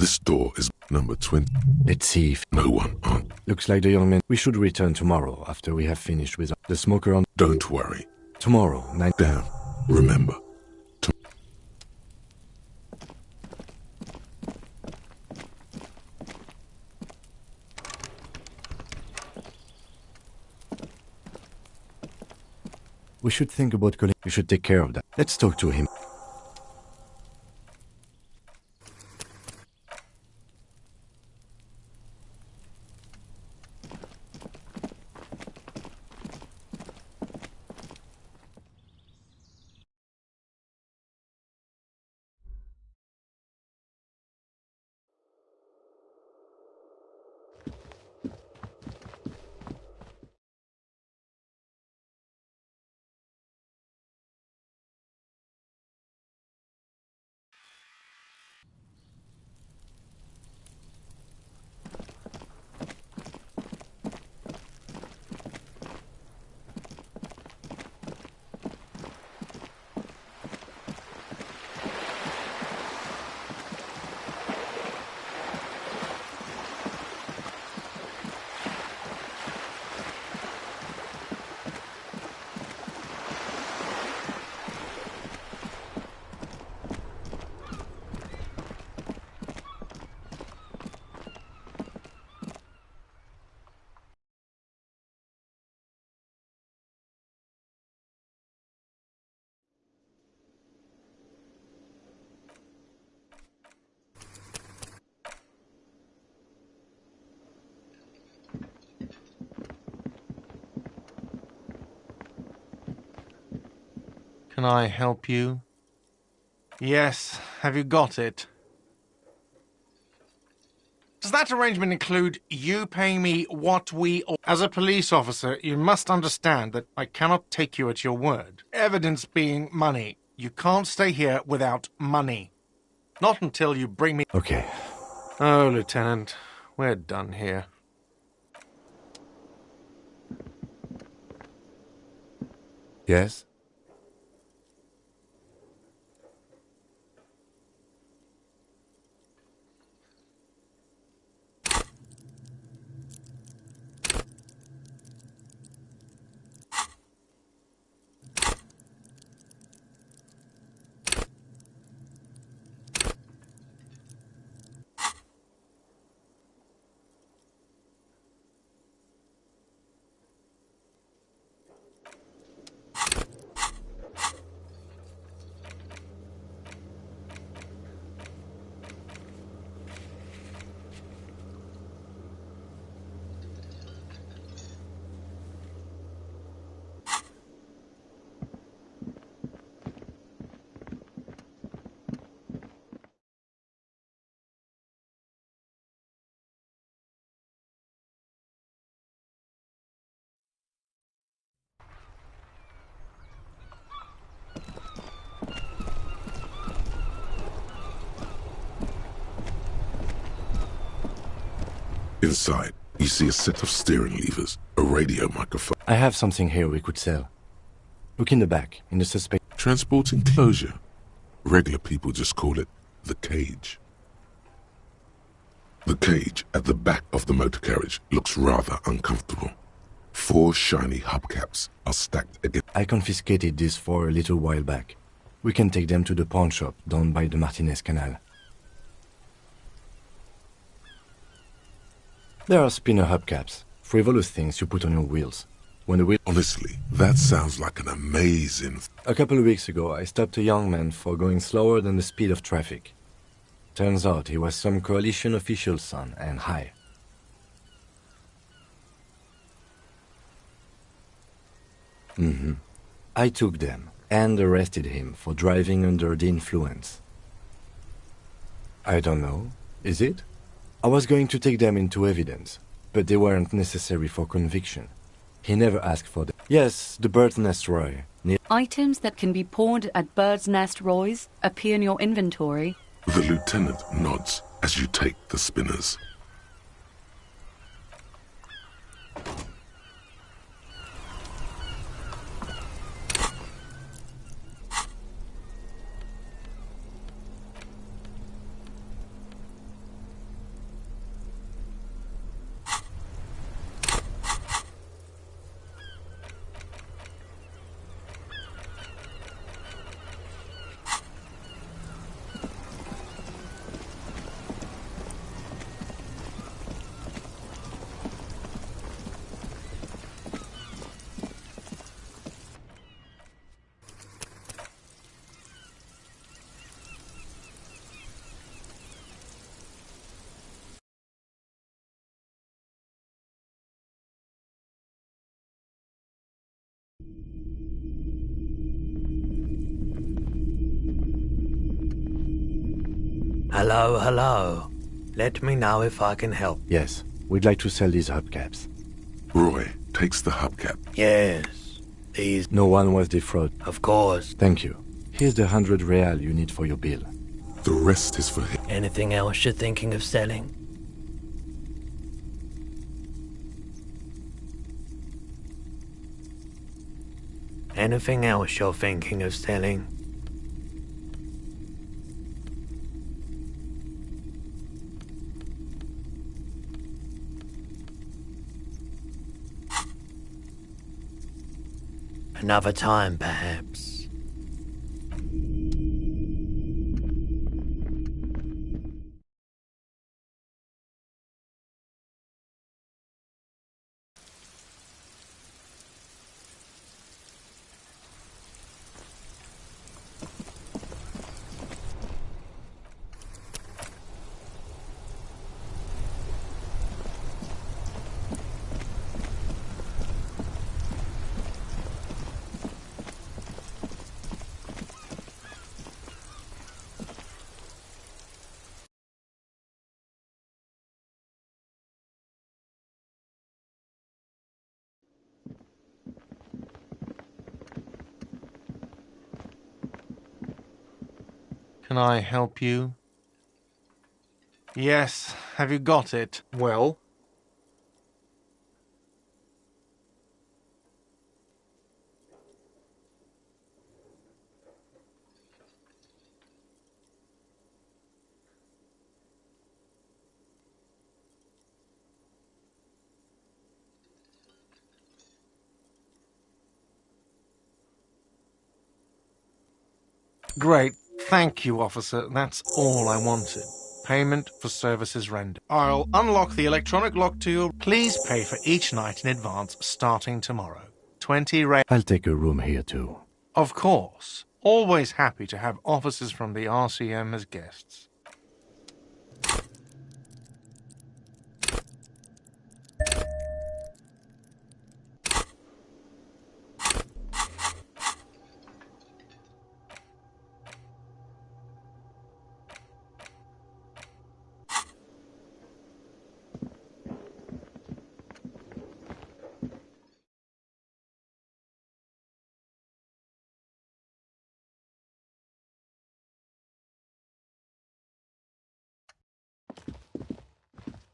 This door is number 20. Let's see if No one on. looks like the young man. We should return tomorrow after we have finished with the smoker on. Don't worry. Tomorrow, 9. Down. Remember. We should think about calling. We should take care of that. Let's talk to him. Can I help you? Yes. Have you got it? Does that arrangement include you paying me what we... As a police officer, you must understand that I cannot take you at your word. Evidence being money. You can't stay here without money. Not until you bring me... Okay. Oh, Lieutenant, we're done here. Yes? Inside, you see a set of steering levers, a radio microphone. I have something here we could sell. Look in the back, in the suspect. Transport enclosure. Regular people just call it the cage. The cage at the back of the motor carriage looks rather uncomfortable. 4 shiny hubcaps are stacked against... I confiscated these for a little while back. We can take them to the pawn shop down by the Martinez Canal. There are spinner hubcaps, frivolous things you put on your wheels. When the wheel... Honestly, that sounds like an amazing... A couple of weeks ago, I stopped a young man for going slower than the speed of traffic. Turns out he was some coalition official's son and high. I took them and arrested him for driving under the influence. I don't know. Is it? I was going to take them into evidence, but they weren't necessary for conviction. He never asked for them. Yes, the Bird's Nest Roy. Items that can be pawned at Bird's Nest Roy's appear in your inventory. The lieutenant nods as you take the spinners. Hello, hello. Let me know if I can help. Yes, we'd like to sell these hubcaps. Roy takes the hubcap. Yes, these... No one was defrauded. Of course. Thank you. Here's the 100 real you need for your bill. The rest is for him. Anything else you're thinking of selling? Anything else you're thinking of selling? Another time, perhaps. Can I help you? Yes. Have you got it? Well? Great. Thank you, officer. That's all I wanted. Payment for services rendered. I'll unlock the electronic lock to you. Please pay for each night in advance starting tomorrow. 20 ra- I'll take a room here too. Of course. Always happy to have officers from the RCM as guests.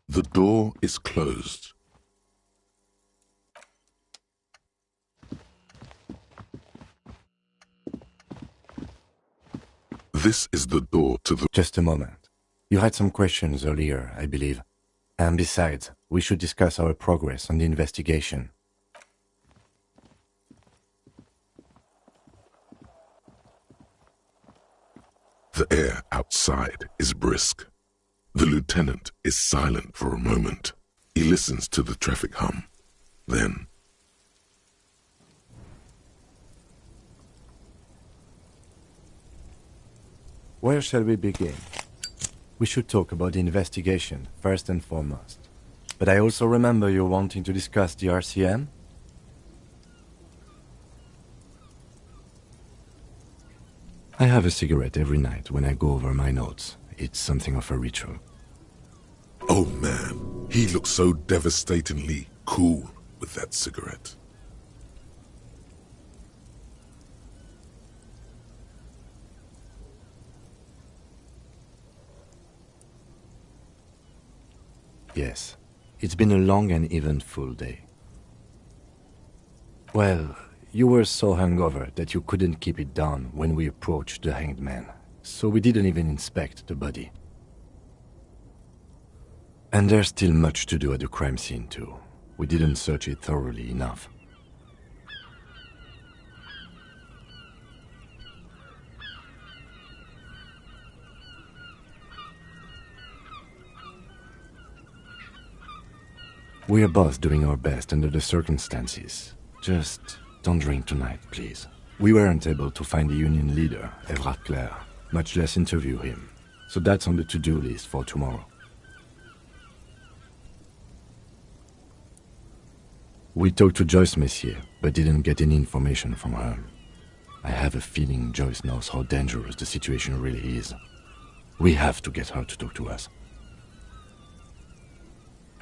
The door is closed. This is the door to the... Just a moment. You had some questions earlier, I believe. And besides, we should discuss our progress on the investigation. The air outside is brisk. The lieutenant is silent for a moment. He listens to the traffic hum. Then... Where shall we begin? We should talk about the investigation, first and foremost. But I also remember you wanting to discuss the RCM? I have a cigarette every night when I go over my notes. It's something of a ritual. Oh man, he looks so devastatingly cool with that cigarette. Yes, it's been a long and eventful day. Well, you were so hungover that you couldn't keep it down when we approached the hanged man, so we didn't even inspect the body. And there's still much to do at the crime scene too. We didn't search it thoroughly enough. We're both doing our best under the circumstances. Just don't drink tonight, please. We weren't able to find the union leader, Everard Clare, much less interview him. So that's on the to-do list for tomorrow. We talked to Joyce Messier, but didn't get any information from her. I have a feeling Joyce knows how dangerous the situation really is. We have to get her to talk to us.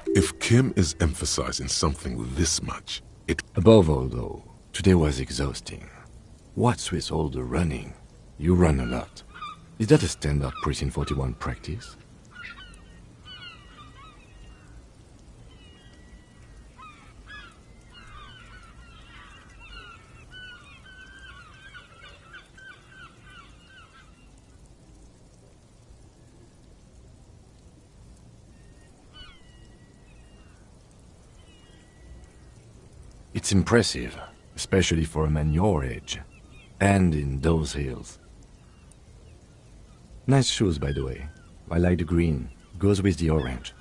If Kim is emphasizing something this much, Above all, though, today was exhausting. What's with all the running? You run a lot. Is that a standard Precinct 41 practice? It's impressive, especially for a man your age. And in those hills. Nice shoes, by the way. I like the green. Goes with the orange.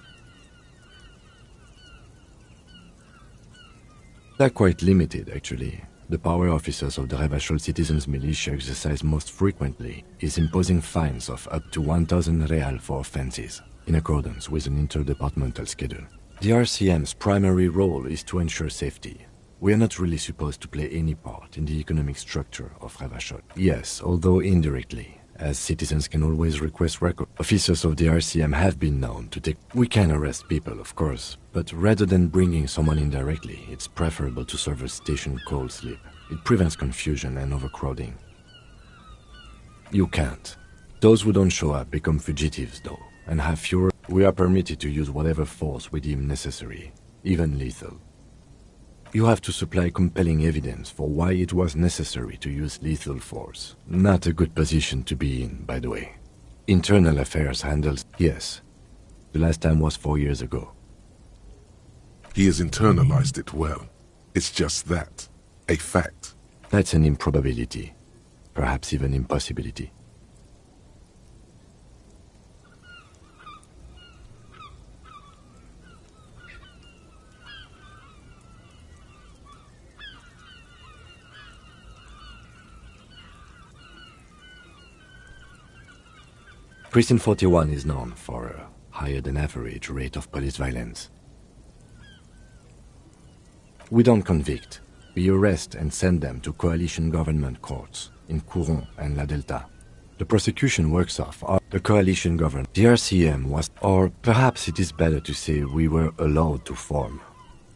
They're quite limited, actually. The power officers of the Revachol Citizens Militia exercise most frequently is imposing fines of up to 1,000 real for offenses, in accordance with an interdepartmental schedule. The RCM's primary role is to ensure safety. We are not really supposed to play any part in the economic structure of Revachol. Yes, although indirectly, as citizens can always request record. Officers of the RCM have been known to take... We can arrest people, of course, but rather than bringing someone in directly, it's preferable to serve a station cold sleep. It prevents confusion and overcrowding. You can't. Those who don't show up become fugitives, though, and have fewer... We are permitted to use whatever force we deem necessary, even lethal. You have to supply compelling evidence for why it was necessary to use lethal force. Not a good position to be in, by the way. Internal Affairs handles... Yes. The last time was 4 years ago. he has internalized it well. It's just that. A fact. That's an improbability. Perhaps even impossibility. Precinct 41 is known for a higher-than-average rate of police violence. We don't convict. We arrest and send them to coalition government courts in Couronne and La Delta. The prosecution works off the coalition government. The RCM was, or perhaps it is better to say we were allowed to form.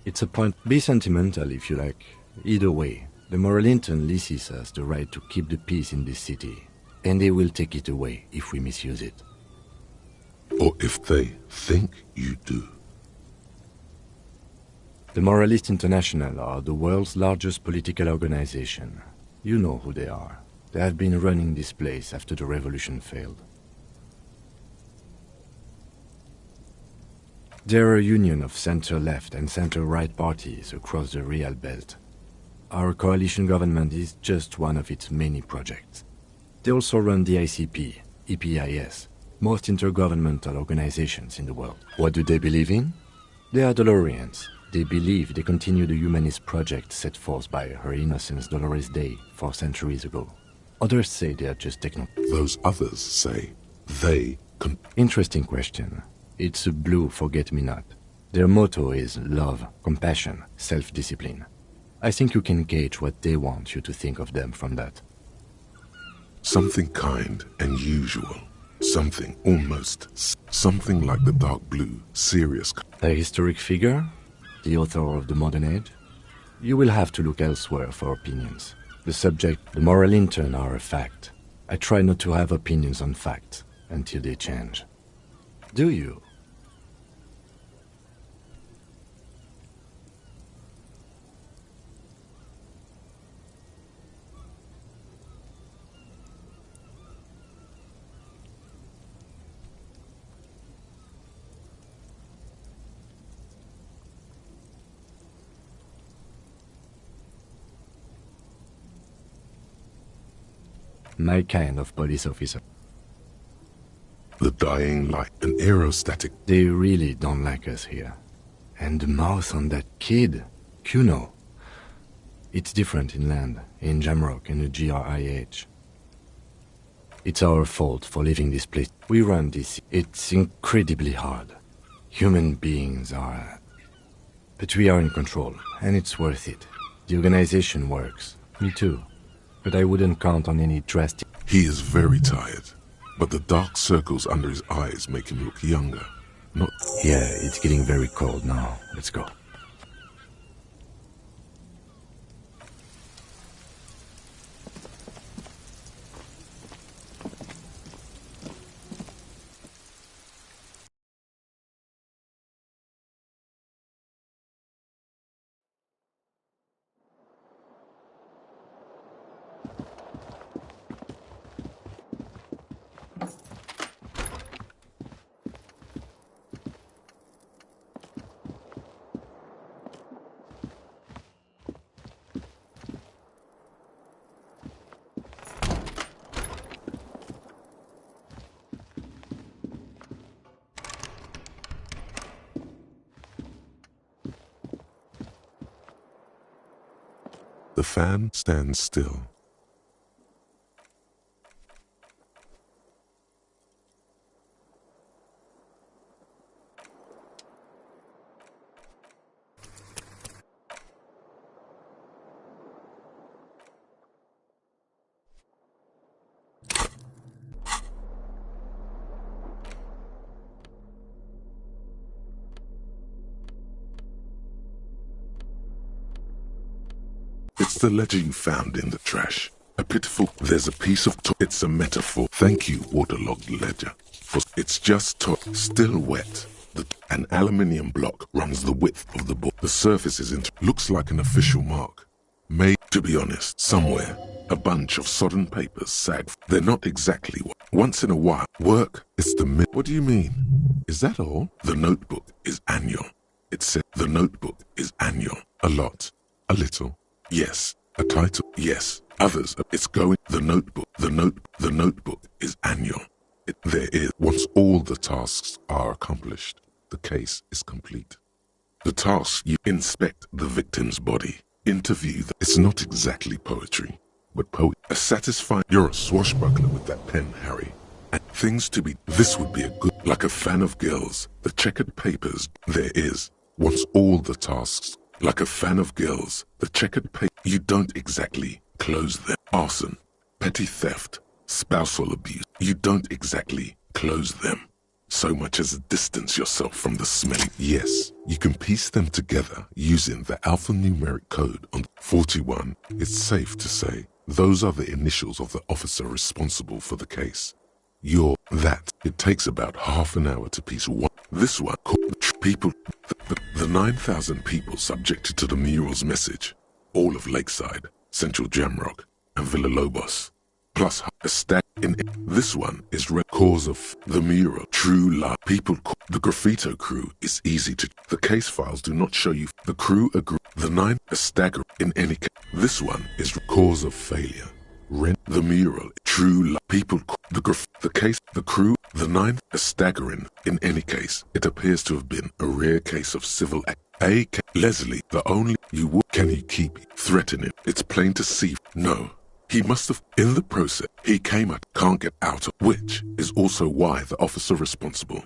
It's a point. Be sentimental if you like. Either way, the moral intent leases us the right to keep the peace in this city. And they will take it away if we misuse it. Or if they think you do. The Moralists International are the world's largest political organization. You know who they are. They have been running this place after the revolution failed. They're a union of center-left and center-right parties across the Real Belt. Our coalition government is just one of its many projects. They also run the ICP, EPIS, most intergovernmental organizations in the world. What do they believe in? They are Dolorians. They believe they continue the humanist project set forth by Her Innocence Dolores Day 4 centuries ago. Others say they are just techno... Those others say they... Interesting question. It's a blue forget-me-not. Their motto is love, compassion, self-discipline. I think you can gauge what they want you to think of them from that. Something kind and usual. Something almost... Something like the dark blue, serious... A historic figure? The author of the modern age? You will have to look elsewhere for opinions. The subject, the moral intern are a fact. I try not to have opinions on facts until they change. Do you? My kind of police officer. The dying light, an aerostatic... They really don't like us here. And the mouth on that kid, Kuno. It's different in land, in Jamrock and the GRIH. It's our fault for leaving this place. We run this. It's incredibly hard. Human beings are... But we are in control, and it's worth it. The organization works. Me too. But I wouldn't count on any drastic... He is very tired. but the dark circles under his eyes make him look younger. Not... Yeah, it's getting very cold now. Let's go. The fan stands still. It's the ledger you found in the trash. A pitiful... There's a piece of... It's a metaphor. Thank you, waterlogged ledger. For it's just still wet. An aluminium block runs the width of the book. The surface is looks like an official mark. Made, to be honest, somewhere. A bunch of sodden papers sag. They're not exactly once in a while. Work, it's the What do you mean? Is that all? The notebook is annual. It said the notebook is annual. A lot. A little. Yes. A title. Yes. Others. It's going. The notebook. The notebook is annual. There is. Once all the tasks are accomplished, the case is complete. The task: you inspect the victim's body, interview them. It's not exactly poetry, but a satisfying. You're a swashbuckler with that pen, Harry. And things to be. This would be a good, like a fan of girls. The checkered papers. There is. Once all the tasks, like a fan of girls. The checkered paper. You don't exactly close them. Arson, petty theft, spousal abuse. You don't exactly close them. So much as distance yourself from the smelly. Yes, you can piece them together using the alphanumeric code on 41. It's safe to say those are the initials of the officer responsible for the case. It takes about half an hour to piece one. This one, people, the 9,000 people subjected to the mural's message, all of Lakeside, Central Jamrock, and Villa Lobos, plus a stack in it. This one is cause of the mural, true love. People, the graffito crew is easy to. The case files do not show you. The crew agree. The 9 a stagger in any case. This one is cause of failure. Rent the mural, true love. People, the case, the crew, the 9 a staggering. In any case, it appears to have been a rare case of civil act. Leslie, the only can he keep threatening? It's plain to see. No. He must have, in the process, he came at, can't get out of, which is also why the officer responsible.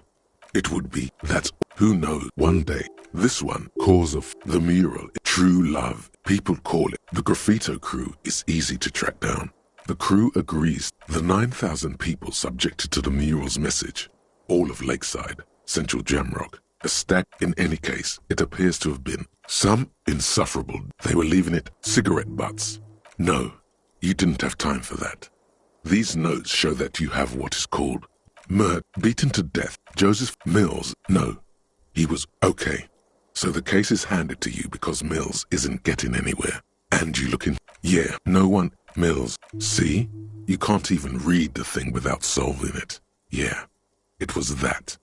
It would be, that's, who knows, one day, this one, cause of the mural, true love, people call it, the graffito crew is easy to track down. The crew agrees, the 9,000 people subjected to the mural's message, all of Lakeside, Central Jamrock, a stack, in any case, it appears to have been, some insufferable, they were leaving it, cigarette butts. No. You didn't have time for that. These notes show that you have what is called beaten to death. Joseph Mills, no. He was okay. So the case is handed to you because Mills isn't getting anywhere. And you looking, yeah, no one, Mills, see? You can't even read the thing without solving it. Yeah, it was that.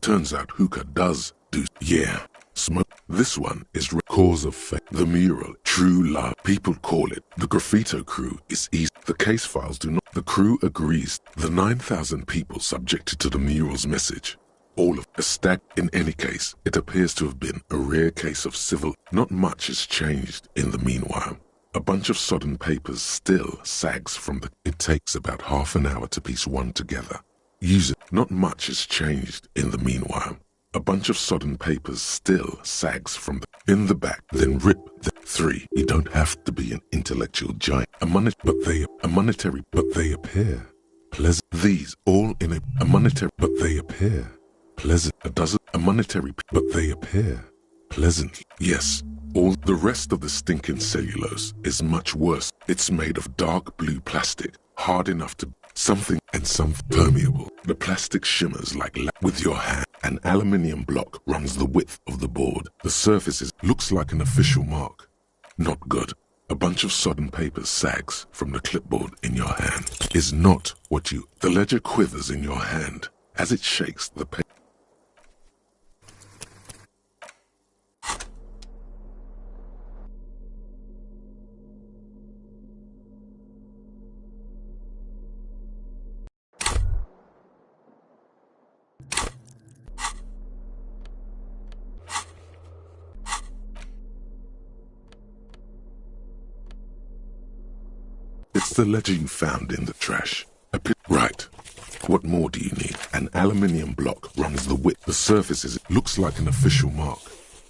Turns out Hooker does do, yeah. Smoke. This one is cause of fate. The mural, true love. People call it. The graffito crew is easy. The case files do not. The crew agrees. The 9,000 people subjected to the mural's message, all of a stack. In any case, it appears to have been a rare case of civil. Not much has changed in the meanwhile. A bunch of sodden papers still sags from the. It takes about half an hour to piece one together. Use it. Not much has changed in the meanwhile. A bunch of sodden papers still sags from the. In the back, then rip the 3. You don't have to be an intellectual giant. But they appear. pleasant. These all in a monetary, but they appear pleasant. A dozen a monetary, but they appear pleasant. Yes, all the rest of the stinking cellulose is much worse. It's made of dark blue plastic, hard enough to something and some permeable. The plastic shimmers like with your hand. An aluminium block runs the width of the board. The surface looks like an official mark. Not good. A bunch of sodden paper sags from the clipboard in your hand. Is not what you... The ledger quivers in your hand as it shakes the paper. It's the ledger you found in the trash. Right. What more do you need? An aluminium block runs the width. The surface looks like an official mark.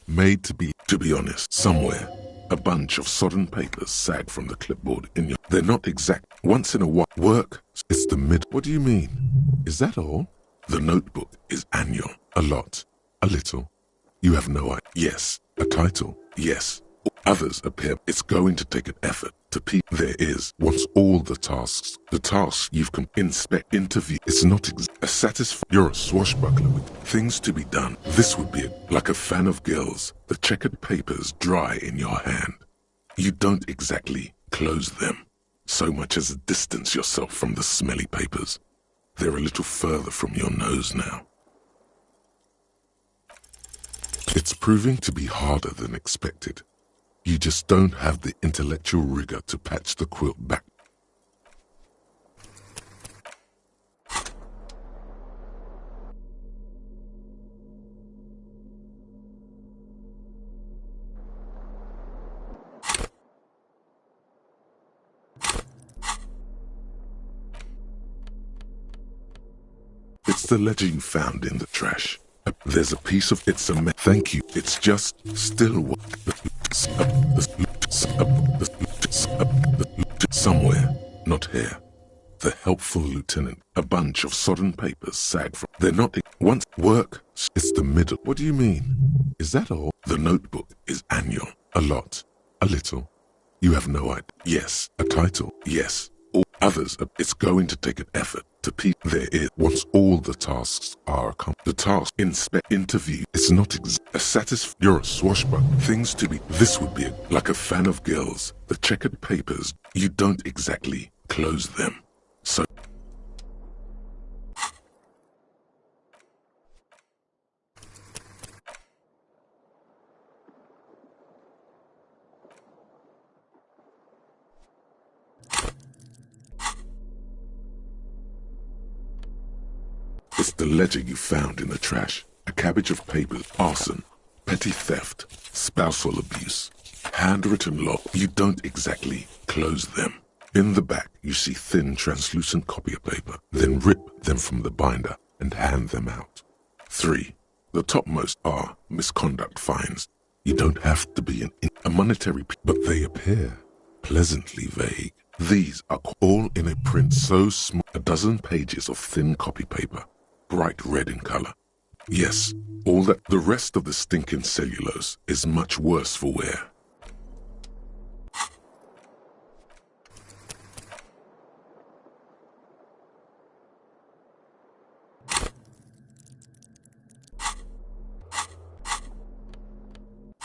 Made to be honest, somewhere. A bunch of sodden papers sag from the clipboard in your... They're not exact. Once in a while. Work. It's the mid... What do you mean? Is that all? The notebook is annual. A lot. A little. You have no idea. Yes. A title. Yes. Others appear. It's going to take an effort to there is once all the tasks you've inspect interview. It's not a satisfying. You're a swashbuckler with things to be done. This would be like a fan of girls. The checkered papers dry in your hand. You don't exactly close them so much as distance yourself from the smelly papers. They're a little further from your nose now. It's proving to be harder than expected. You just don't have the intellectual rigor to patch the quilt back. It's the ledger you found in the trash. There's a piece of it's a thank you. It's just still somewhere, not here. The helpful lieutenant. A bunch of sodden papers sag from. They're not once work. It's the middle. What do you mean? Is that all? The notebook is annual. A lot. A little. You have no idea. Yes. A title. Yes. All others. It's going to take an effort to there is once all the tasks are accomplished. The task inspect interview. It's not a satisfying. You're a swashbuckler. Things to be. This would be like a fan of girls. The checkered papers. You don't exactly close them. So. It's the ledger you found in the trash. A cabbage of papers, arson, petty theft, spousal abuse, handwritten law. You don't exactly close them. In the back, you see thin, translucent copy of paper. Then rip them from the binder and hand them out. 3. The topmost are misconduct fines. You don't have to be a monetary, but they appear pleasantly vague. These are all in a print so small, a dozen pages of thin copy paper. Bright red in color. Yes, all that the rest of the stinking cellulose is much worse for wear.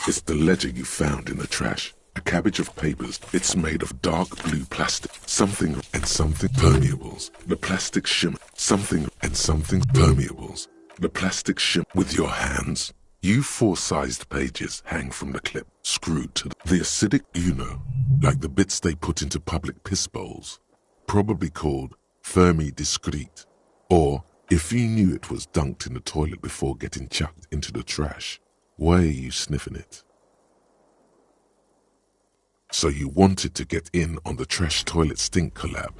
It's the ledger you found in the trash. A cabbage of papers. It's made of dark blue plastic. Something and something permeables. The plastic shimmer. Something and something permeables. The plastic shimmer with your hands. You 4-sized pages hang from the clip, screwed to the acidic, like the bits they put into public piss bowls. Probably called Fermi Discrete. Or, if you knew it was dunked in the toilet before getting chucked into the trash, why are you sniffing it? So you wanted to get in on the trash toilet stink collab.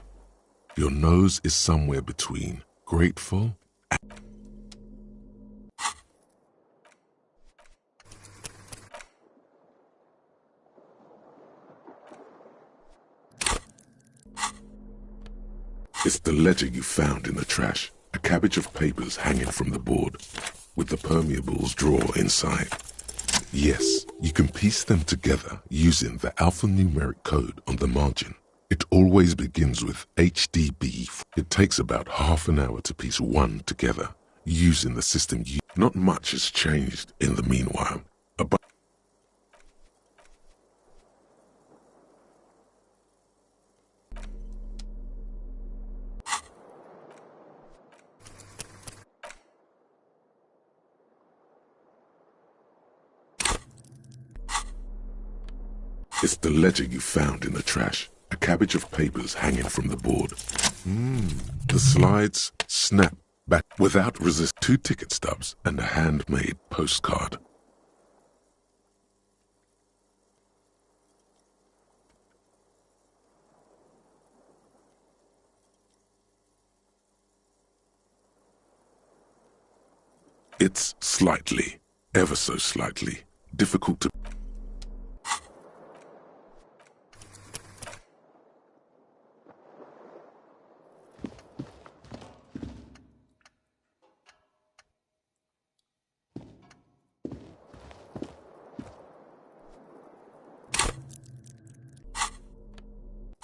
Your nose is somewhere between grateful and... It's the ledger you found in the trash. A cabbage of papers hanging from the board, with the permeables drawer inside. Yes, you can piece them together using the alphanumeric code on the margin. It always begins with HDB. It takes about half an hour to piece one together using the system. Not much has changed in the meanwhile. It's the ledger you found in the trash. A cabbage of papers hanging from the board. The slides snap back without resist. 2 ticket stubs and a handmade postcard. It's slightly, ever so slightly, difficult to...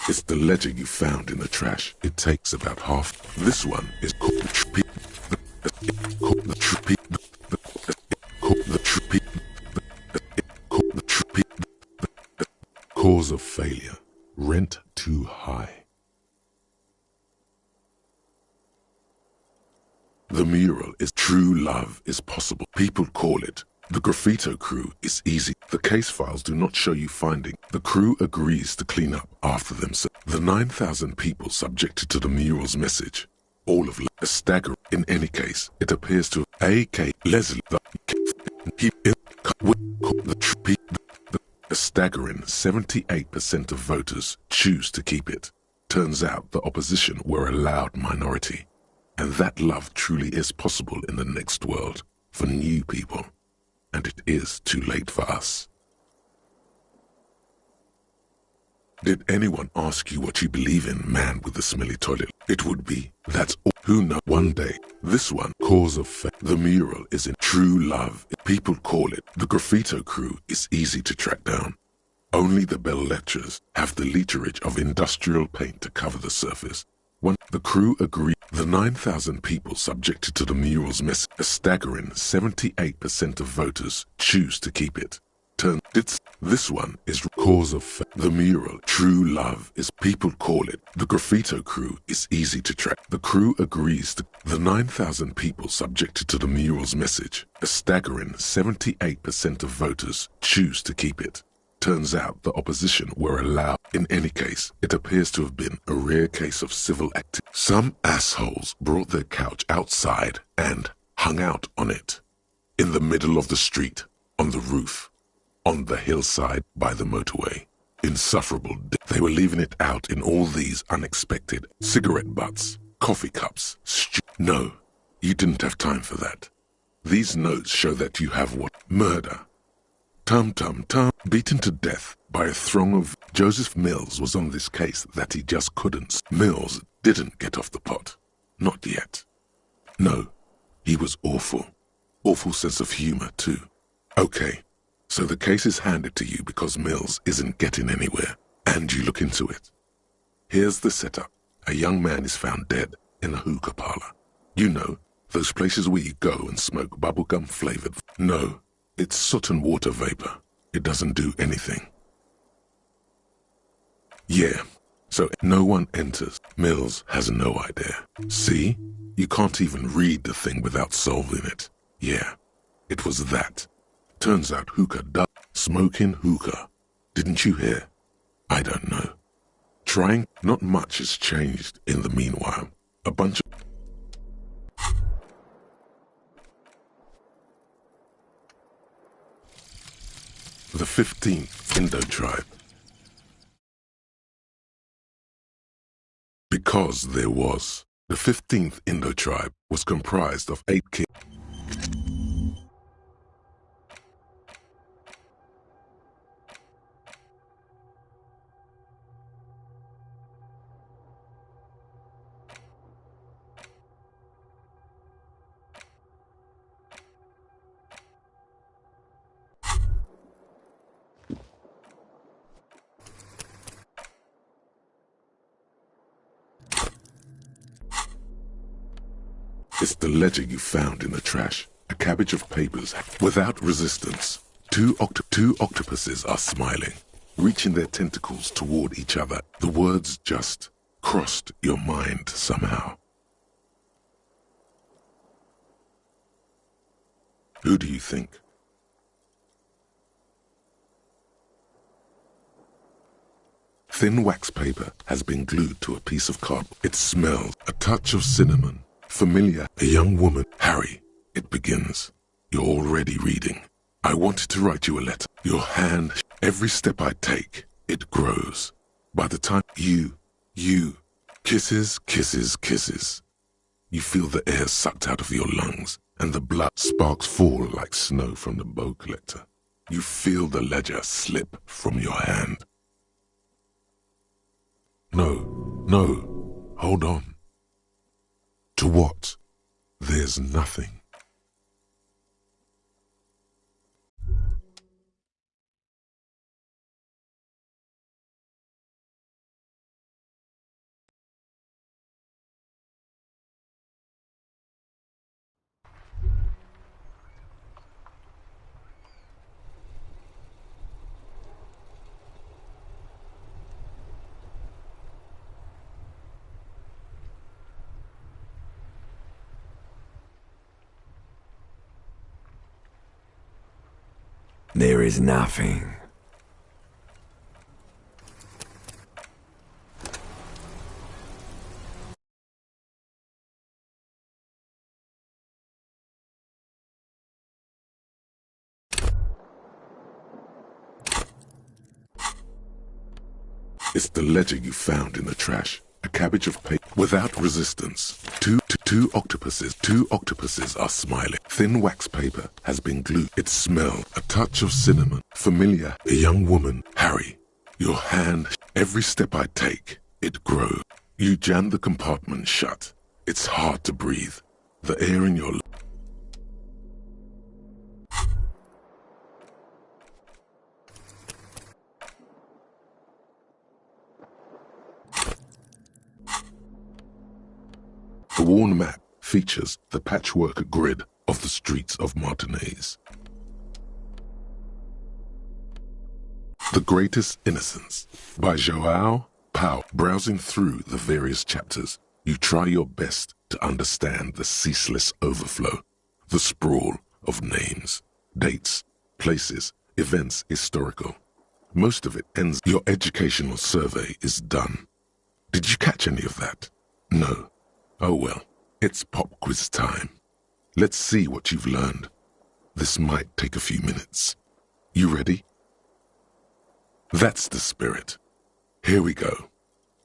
It's the ledger you found in the trash. It takes about half. This one is called the trippy. Cause of failure. Rent too high. The mural is true love is possible. People call it. The graffito crew is easy. The case files do not show you finding. The crew agrees to clean up after themselves. The 9,000 people subjected to the mural's message. All of a stagger. In any case, it appears to A.K. Leslie a staggering 78% of voters choose to keep it. Turns out the opposition were a loud minority. And that love truly is possible in the next world for new people. And it is too late for us. Did anyone ask you what you believe in, man with the smelly toilet? It would be, that's all. Who knows? One day, this one, cause of faith. The mural is in true love. People call it. The graffito crew is easy to track down. Only the bell lectures have the literage of industrial paint to cover the surface. When the crew agree, the 9,000 people subjected to the mural's mess, a staggering 78% of voters choose to keep it. This one is cause of the mural. True love is people call it. The graffito crew is easy to track. The crew agrees to the 9,000 people subjected to the mural's message. A staggering 78% of voters choose to keep it. Turns out the opposition were allowed. In any case, it appears to have been a rare case of civil activity. Some assholes brought their couch outside and hung out on it. In the middle of the street, on the roof. On the hillside by the motorway. Insufferable. They were leaving it out in all these unexpected cigarette butts, coffee cups, No, you didn't have time for that. These notes show that you have what? Murder. Tum tum tum. Beaten to death by a throng of... Joseph Mills was on this case that he just couldn't. Mills didn't get off the pot. Not yet. No, he was awful. Awful sense of humor too. Okay. So the case is handed to you because Mills isn't getting anywhere, and you look into it. Here's the setup. A young man is found dead in a hookah parlor. You know, those places where you go and smoke bubblegum flavored. No, it's soot and water vapor. It doesn't do anything. Yeah, so no one enters. Mills has no idea. See? You can't even read the thing without solving it. Yeah, it was that. Turns out hookah does. Smoking hookah. Didn't you hear? I don't know. Trying, not much has changed in the meanwhile. A bunch of... The 15th Indo tribe. Because there was. The 15th Indo tribe was comprised of 8 kings. It's the ledger you found in the trash. A cabbage of papers without resistance. Two octopuses are smiling, reaching their tentacles toward each other. The words just crossed your mind somehow. Who do you think? Thin wax paper has been glued to a piece of cardboard. It smells a touch of cinnamon. Familiar. A young woman. Harry. It begins. You're already reading. I wanted to write you a letter. Your hand. Every step I take, it grows. By the time you. Kisses, kisses, kisses. You feel the air sucked out of your lungs, and the blood sparks fall like snow from the bow collector. You feel the ledger slip from your hand. No, hold on. To what? There's nothing. There is nothing. It's the ledger you found in the trash. A cabbage of paper without resistance. Two octopuses are smiling. Thin wax paper has been glued. It smells a touch of cinnamon. Familiar. A young woman. Harry. Your hand. Every step I take, it grows. You jam the compartment shut. It's hard to breathe. The air in your The worn map features the patchwork grid of the streets of Martinez. The Greatest Innocence by João Pau. Browsing through the various chapters, you try your best to understand the ceaseless overflow, the sprawl of names, dates, places, events, historical. Most of it ends. Your educational survey is done. Did you catch any of that? No. Oh well, it's pop quiz time. Let's see what you've learned. This might take a few minutes. You ready? That's the spirit. Here we go.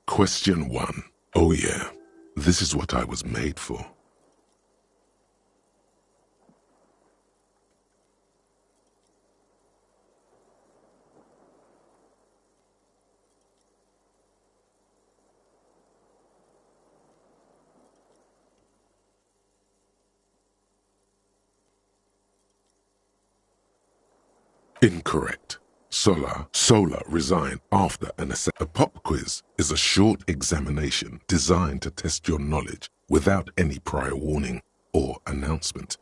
Question 1. Oh yeah, this is what I was made for. Incorrect. Solar resigned after an assessment. A pop quiz is a short examination designed to test your knowledge without any prior warning or announcement.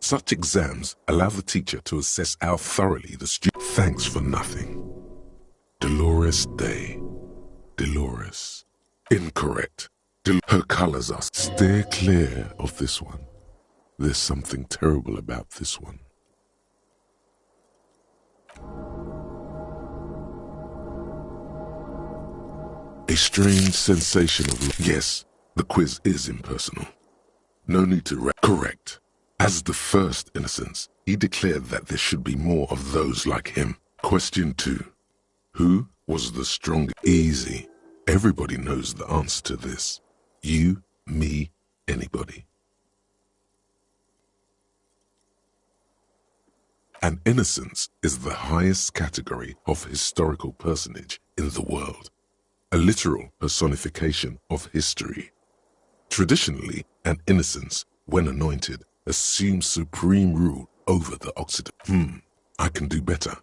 Such exams allow the teacher to assess how thoroughly the student. Thanks for nothing. Dolores Day. Dolores. Incorrect. Her colors are. Steer clear of this one. There's something terrible about this one. A strange sensation of... Yes, the quiz is impersonal. No need to... Correct. As the first innocence, he declared that there should be more of those like him. Question 2. Who was the strongest? Easy. Everybody knows the answer to this. You, me, anybody. An innocence is the highest category of historical personage in the world. A literal personification of history. Traditionally, an innocence, when anointed, assumes supreme rule over the Occident. I can do better.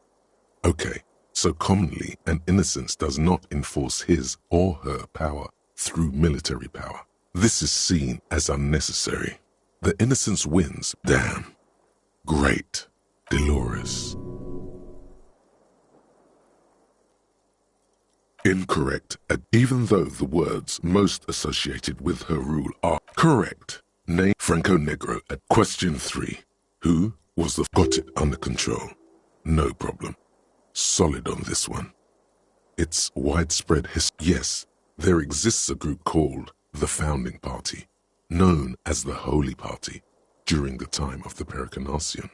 Okay, so commonly an innocence does not enforce his or her power through military power. This is seen as unnecessary. The innocence wins. Damn. Great. Dolores. Incorrect. Even though the words most associated with her rule are correct. Name Franco Negro at question 3. Who was the... Got it under control. No problem. Solid on this one. It's widespread Yes, there exists a group called the Founding Party, known as the Holy Party, during the time of the Pericarnacian.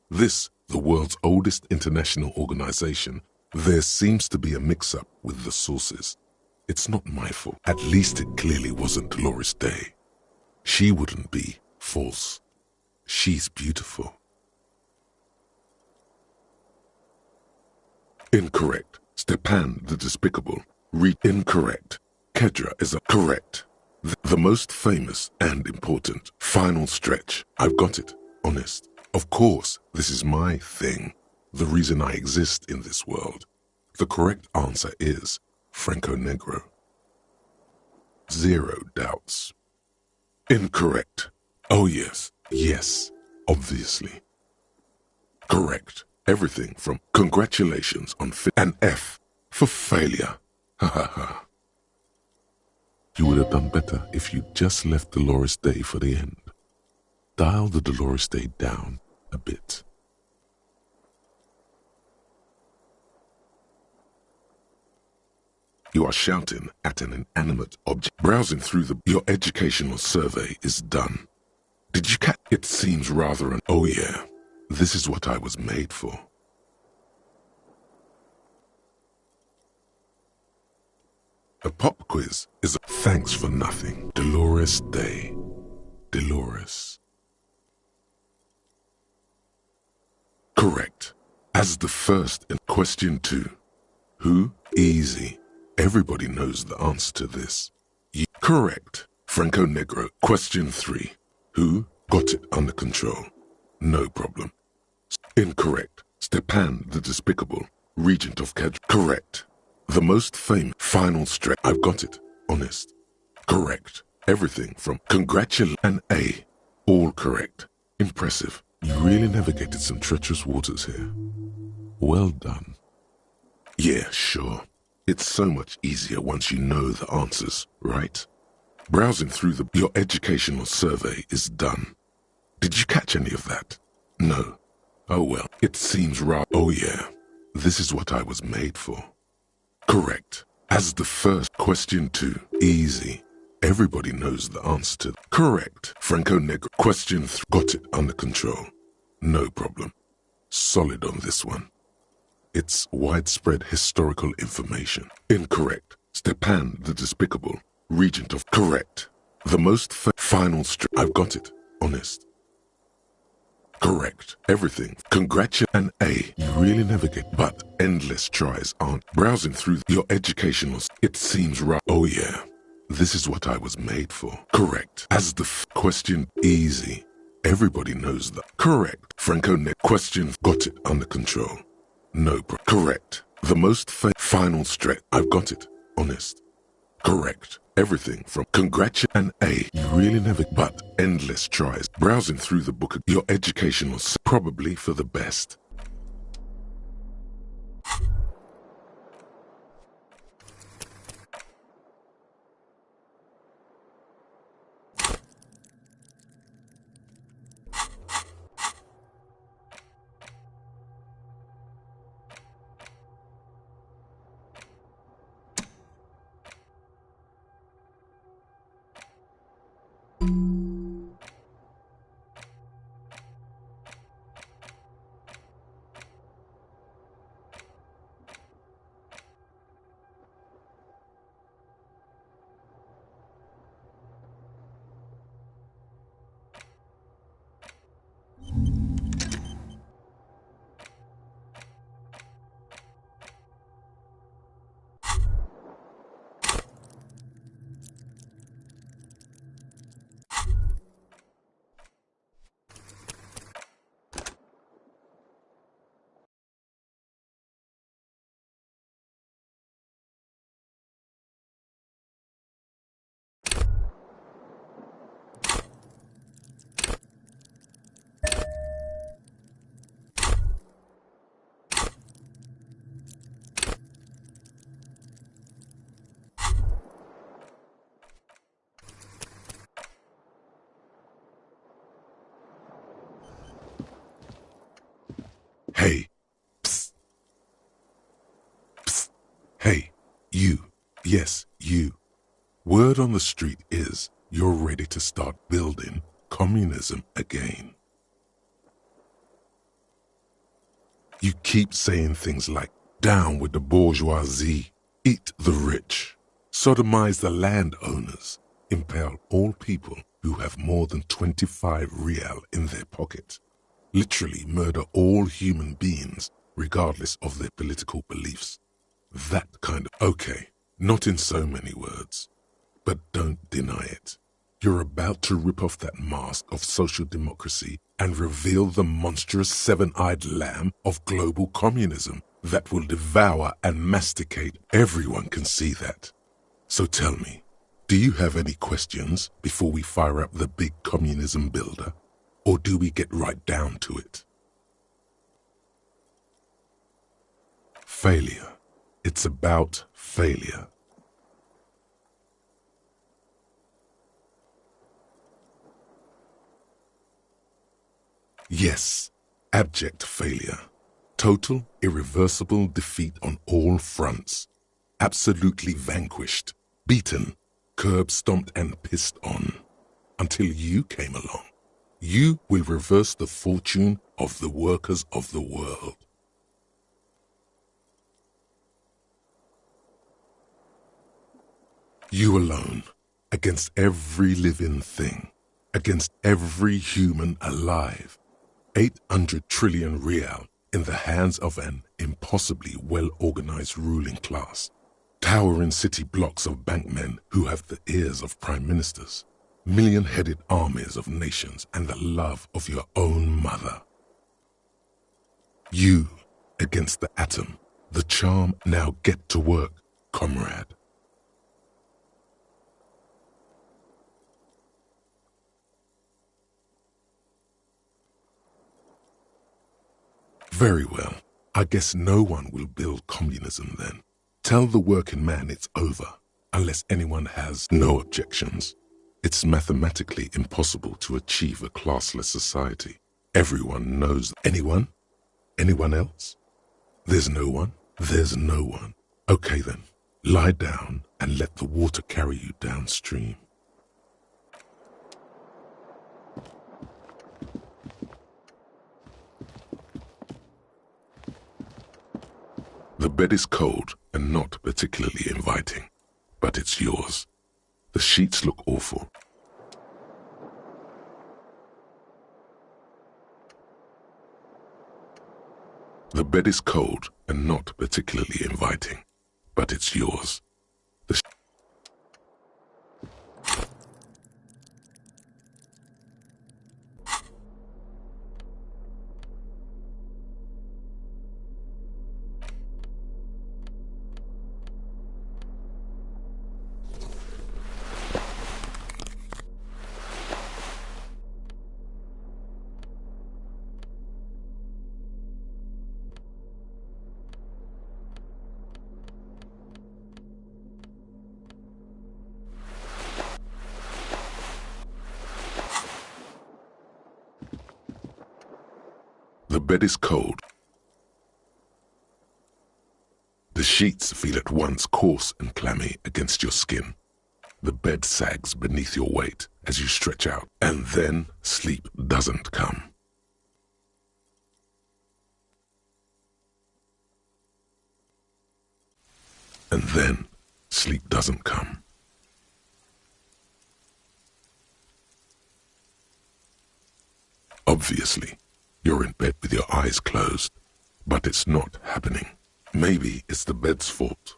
This, the world's oldest international organization, there seems to be a mix-up with the sources. It's not my fault. At least it clearly wasn't Dolores Day. She wouldn't be false. She's beautiful. Incorrect. Stepan the Despicable. Read incorrect. Kedra is a correct. The most famous and important final stretch. I've got it. Honest. Of course, this is my thing. The reason I exist in this world. The correct answer is Franco Negro. 0 doubts. Incorrect. Oh yes. Yes. Obviously. Correct. Everything from congratulations on and F for failure. Ha ha ha. You would have done better if you just left Dolores Day for the end. Dial the Dolores Day down a bit. You are shouting at an inanimate object. Browsing through your educational survey is done. Did you catch? It seems rather an... Oh yeah. This is what I was made for. A pop quiz is a thanks for nothing. Dolores Day. Dolores. Correct. As the first in question 2. Who? Easy. Everybody knows the answer to this. Correct. Franco Negro. Question 3. Who? Got it under control. No problem. Incorrect. Stepan the Despicable, Regent of Kedra. Correct. The most famous final stretch. I've got it. Honest. Correct. Everything from congratulate and A. All correct. Impressive. You really navigated some treacherous waters here. Well done. Yeah, sure. It's so much easier once you know the answers, right? Browsing through your educational survey is done. Did you catch any of that? No. Oh well, it seems rather... Oh yeah, this is what I was made for. Correct. As the first question 2, easy. Everybody knows the answer to... Correct. Franco Negro. Question 3, got it under control. No problem. Solid on this one. It's widespread historical information. Incorrect. Stepan the Despicable, Regent of... Correct. The most final I've got it. Honest. Correct. Everything. Congratulate and A. You really navigate, but endless tries aren't. Browsing through your educational... It seems right. Oh yeah. This is what I was made for. Correct. As the question easy. Everybody knows that. Correct. Franco Negro. Question got it under control. No correct. The most final stretch. I've got it. Honest. Correct. Everything from congratulate and A. You really never... But endless tries. Browsing through the book. Your educational... Probably for the best. Yes, you. Word on the street is you're ready to start building communism again. You keep saying things like, down with the bourgeoisie, eat the rich, sodomize the landowners, impale all people who have more than 25 real in their pocket, literally murder all human beings regardless of their political beliefs. That kind of, okay, not in so many words, but don't deny it. You're about to rip off that mask of social democracy and reveal the monstrous seven-eyed lamb of global communism that will devour and masticate. Everyone can see that. So tell me, do you have any questions before we fire up the big communism builder? Or do we get right down to it? Failure. It's about failure. Yes, abject failure. Total, irreversible defeat on all fronts. Absolutely vanquished, beaten, curb-stomped and pissed on. Until you came along. You will reverse the fortune of the workers of the world. You alone, against every living thing, against every human alive. 800 trillion real in the hands of an impossibly well-organized ruling class. Towering city blocks of bankmen who have the ears of prime ministers. Million-headed armies of nations and the love of your own mother. You against the atom, the charm. Now get to work, comrade. Very well. I guess no one will build communism then. Tell the working man it's over, unless anyone has no objections. It's mathematically impossible to achieve a classless society. Everyone knows. Anyone? Anyone else? There's no one? There's no one. Okay then, lie down and let the water carry you downstream. The bed is cold and not particularly inviting, but it's yours. The sheets look awful. The bed is cold and not particularly inviting, but it's yours. The bed is cold. The sheets feel at once coarse and clammy against your skin. The bed sags beneath your weight as you stretch out, and then sleep doesn't come. And then sleep doesn't come. Obviously, you're in bed with your eyes closed, but it's not happening. Maybe it's the bed's fault.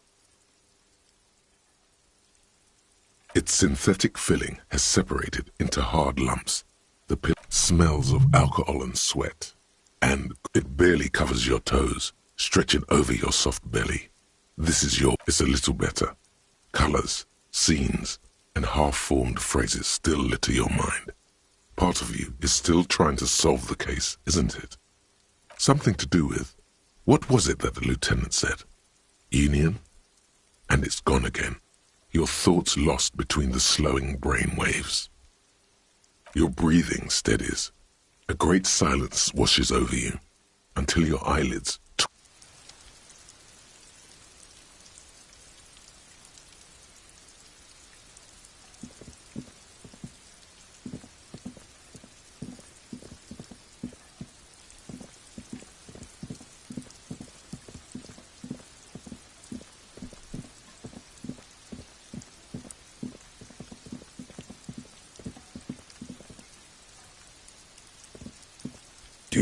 Its synthetic filling has separated into hard lumps. The pillow smells of alcohol and sweat, and it barely covers your toes, stretching over your soft belly. It's a little better. Colors, scenes, and half-formed phrases still litter your mind. Part of you is still trying to solve the case, isn't it? Something to do with, what was it that the lieutenant said? Union? And it's gone again. Your thoughts lost between the slowing brain waves. Your breathing steadies. A great silence washes over you until your eyelids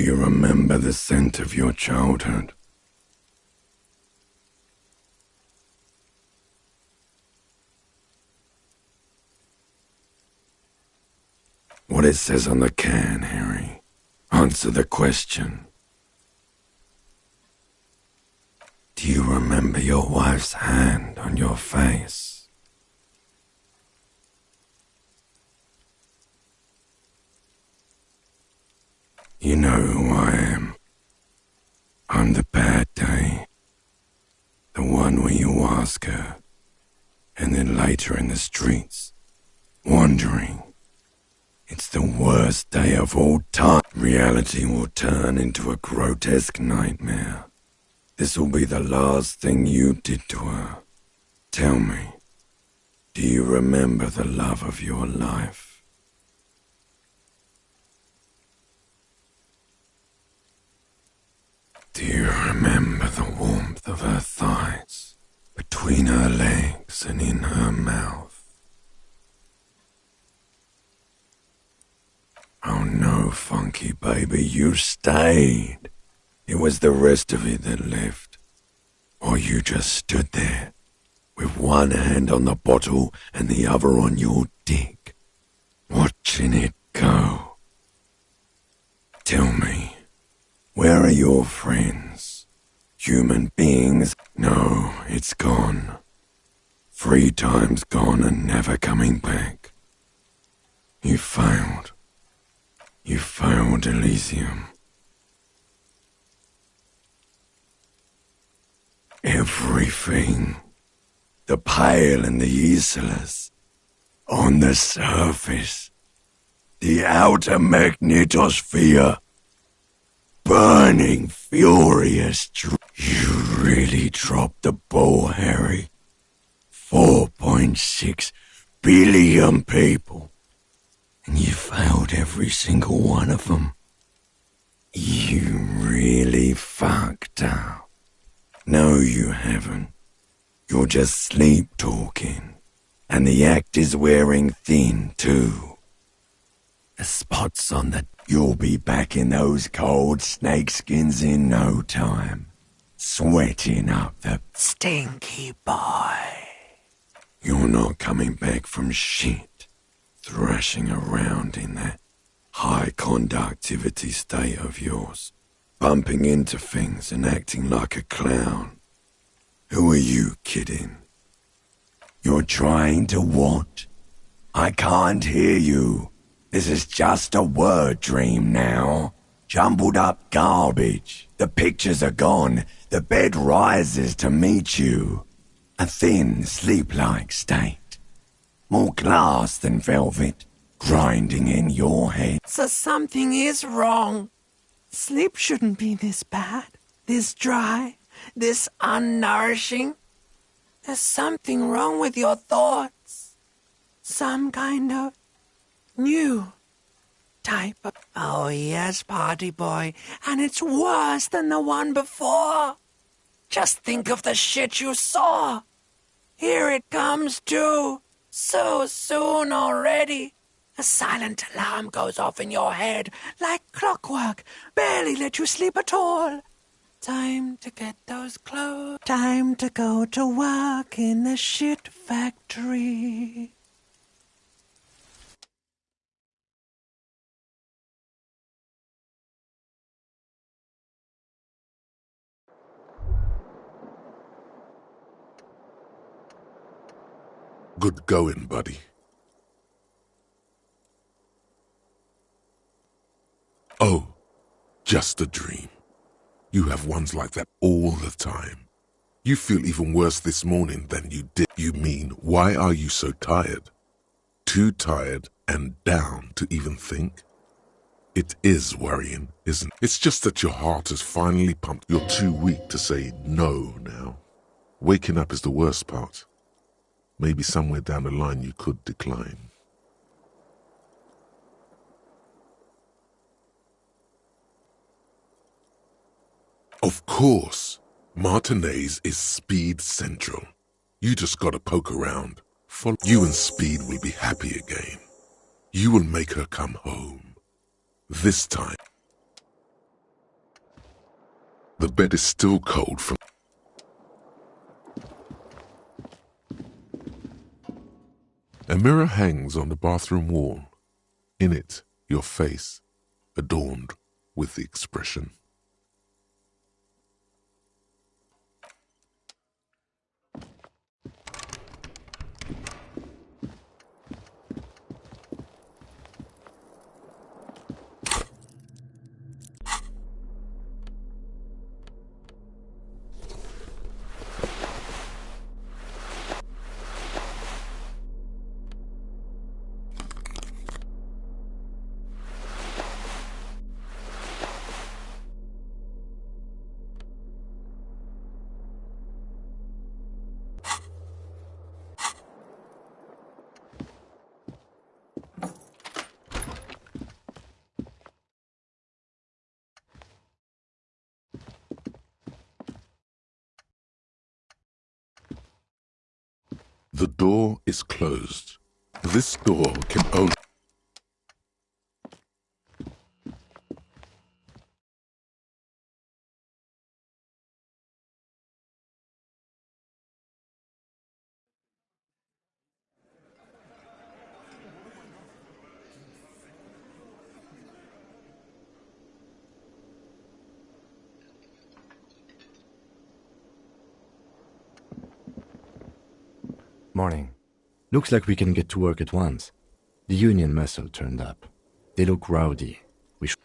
you remember the scent of your childhood? What it says on the can, Harry. Answer the question. Do you remember your wife's hand on your face? You know who I am. I'm the bad day. The one where you ask her, and then later in the streets, wandering. It's the worst day of all time. Reality will turn into a grotesque nightmare. This will be the last thing you did to her. Tell me, do you remember the love of your life? Do you remember the warmth of her thighs, between her legs and in her mouth? Oh no, funky baby, you stayed. It was the rest of it that left. Or you just stood there, with one hand on the bottle and the other on your dick, watching it go. Tell me, where are your friends? Human beings? No, it's gone. 3 times gone and never coming back. You failed. You failed, Elysium. Everything. The pale and the useless. On the surface. The outer magnetosphere. Burning, furious. You really dropped the ball, Harry. 4.6 billion people. And you failed every single one of them. You really fucked up. No, you haven't. You're just sleep-talking. And the act is wearing thin, too. The spots on the... You'll be back in those cold snakeskins in no time. Sweating up the... Stinky boy. You're not coming back from shit. Thrashing around in that high conductivity state of yours, bumping into things and acting like a clown. Who are you kidding? You're trying to what? I can't hear you. This is just a word dream now. Jumbled up garbage. The pictures are gone. The bed rises to meet you. A thin, sleep-like state. More glass than velvet, grinding in your head. So something is wrong. Sleep shouldn't be this bad, this dry, this unnourishing. There's something wrong with your thoughts. Some kind of new type of... Oh yes, party boy, and it's worse than the one before. Just think of the shit you saw. Here it comes too. So soon already. A silent alarm goes off in your head like clockwork, barely let you sleep at all. Time to get those clothes. Time to go to work in the shit factory. Good going, buddy. Oh, just a dream. You have ones like that all the time. You feel even worse this morning than you did. You mean, why are you so tired? Too tired and down to even think? It is worrying, isn't it? It's just that your heart is finally pumped. You're too weak to say no now. Waking up is the worst part. Maybe somewhere down the line you could decline. Of course, Martinez is Speed Central. You just gotta poke around. Follow you and Speed will be happy again. You will make her come home. This time. The bed is still cold from... A mirror hangs on the bathroom wall. In it, your face, adorned with the expression. The door is closed. This door can only... Morning. Looks like we can get to work at once. The union muscle turned up. They look rowdy.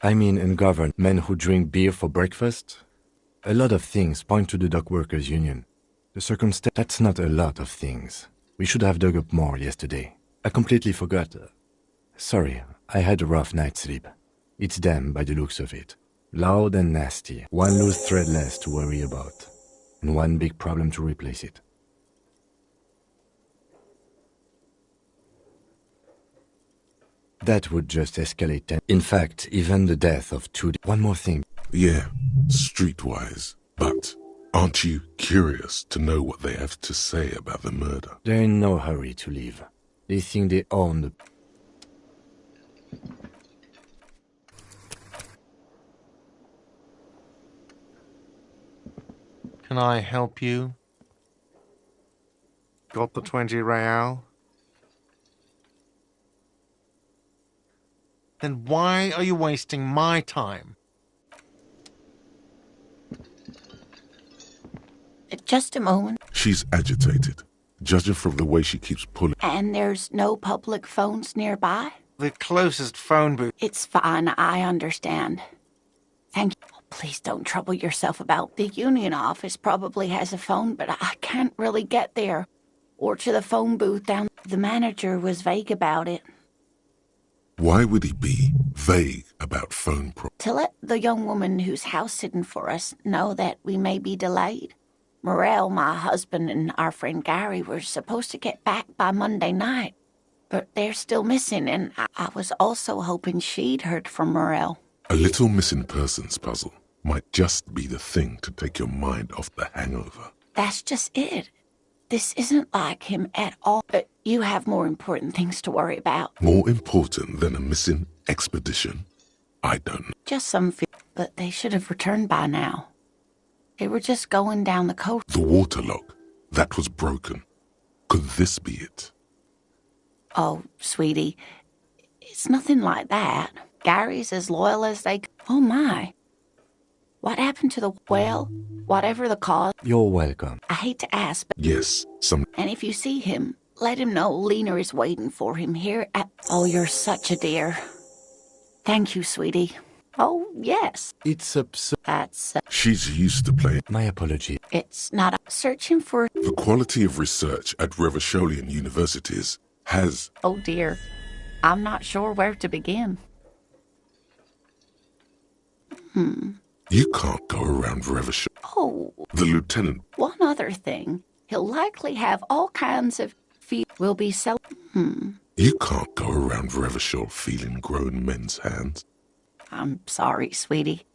Ungoverned men who drink beer for breakfast? A lot of things point to the dock workers' union. The circumstance... That's not a lot of things. We should have dug up more yesterday. I completely forgot. Sorry, I had a rough night's sleep. It's them by the looks of it. Loud and nasty. One loose thread less to worry about. And one big problem to replace it. That would just escalate them. In fact, even the death of two... One more thing. Yeah, streetwise. But aren't you curious to know what they have to say about the murder? They're in no hurry to leave. They think they own the... Can I help you? Got the 20 real? Then why are you wasting my time? Just a moment. She's agitated, judging from the way she keeps pulling. And there's no public phones nearby? The closest phone booth. It's fine, I understand. Thank you. Oh, please don't trouble yourself about the union office. Probably has a phone, but I can't really get there. Or to the phone booth down. The manager was vague about it. Why would he be vague about phone To let the young woman who's house-sitting for us know that we may be delayed. Morel, my husband, and our friend Gary were supposed to get back by Monday night, but they're still missing, and I was also hoping she'd heard from Morel. A little missing persons puzzle might just be the thing to take your mind off the hangover. That's just it. This isn't like him at all, but you have more important things to worry about. More important than a missing expedition? I don't know. Just some but they should have returned by now. They were just going down the coast. The waterlock, that was broken. Could this be it? Oh, sweetie, it's nothing like that. Gary's as loyal as they... Oh, my. What happened to the... Well, whatever the cause... You're welcome. I hate to ask, but... Yes, some... And if you see him, let him know Lena is waiting for him here at... Oh, you're such a dear. Thank you, sweetie. Oh, yes. It's absurd. That's... She's used to playing... My apology. It's not... Searching for... The quality of research at Revacholian universities has... Oh, dear. I'm not sure where to begin. You can't go around Revachol... Oh. The lieutenant... One other thing. He'll likely have all kinds of... Will be so... You can't go around Revachol feeling grown men's hands. I'm sorry, sweetie.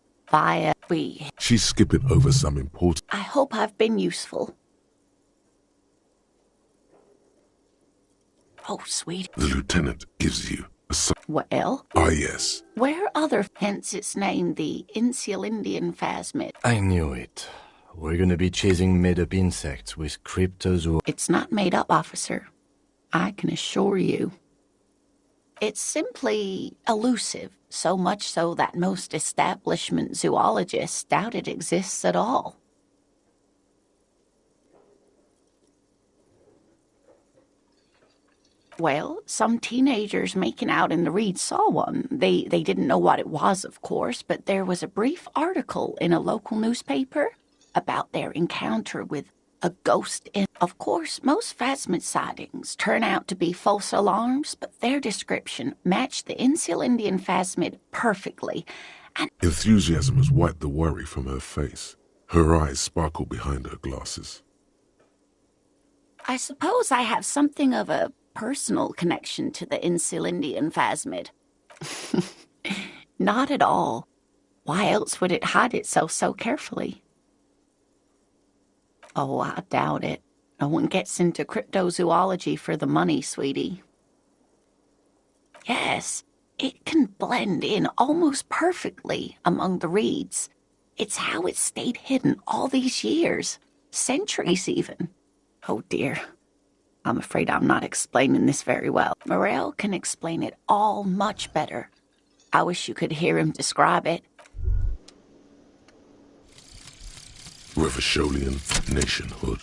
We... She's skipping over some important... I hope I've been useful. Oh, sweetie. The lieutenant gives you Well, Ah, yes. where other, hence its name, the Insulindian phasmid. I knew it. We're gonna be chasing made-up insects with cryptozoa. It's not made up, officer. I can assure you. It's simply elusive, so much so that most establishment zoologists doubt it exists at all. Well, some teenagers making out in the reeds saw one. They didn't know what it was, of course, but there was a brief article in a local newspaper about their encounter with a ghost. Of course, most phasmid sightings turn out to be false alarms, but their description matched the Insulindian phasmid perfectly. And Enthusiasm has wiped the worry from her face. Her eyes sparkle behind her glasses. I suppose I have something of a personal connection to the Insulindian phasmid. Not at all. Why else would it hide itself so carefully? Oh, I doubt it. No one gets into cryptozoology for the money, sweetie. Yes, it can blend in almost perfectly among the reeds. It's how it stayed hidden all these years, centuries even. Oh dear, I'm afraid I'm not explaining this very well. Morel can explain it all much better. I wish you could hear him describe it. Revacholian nationhood.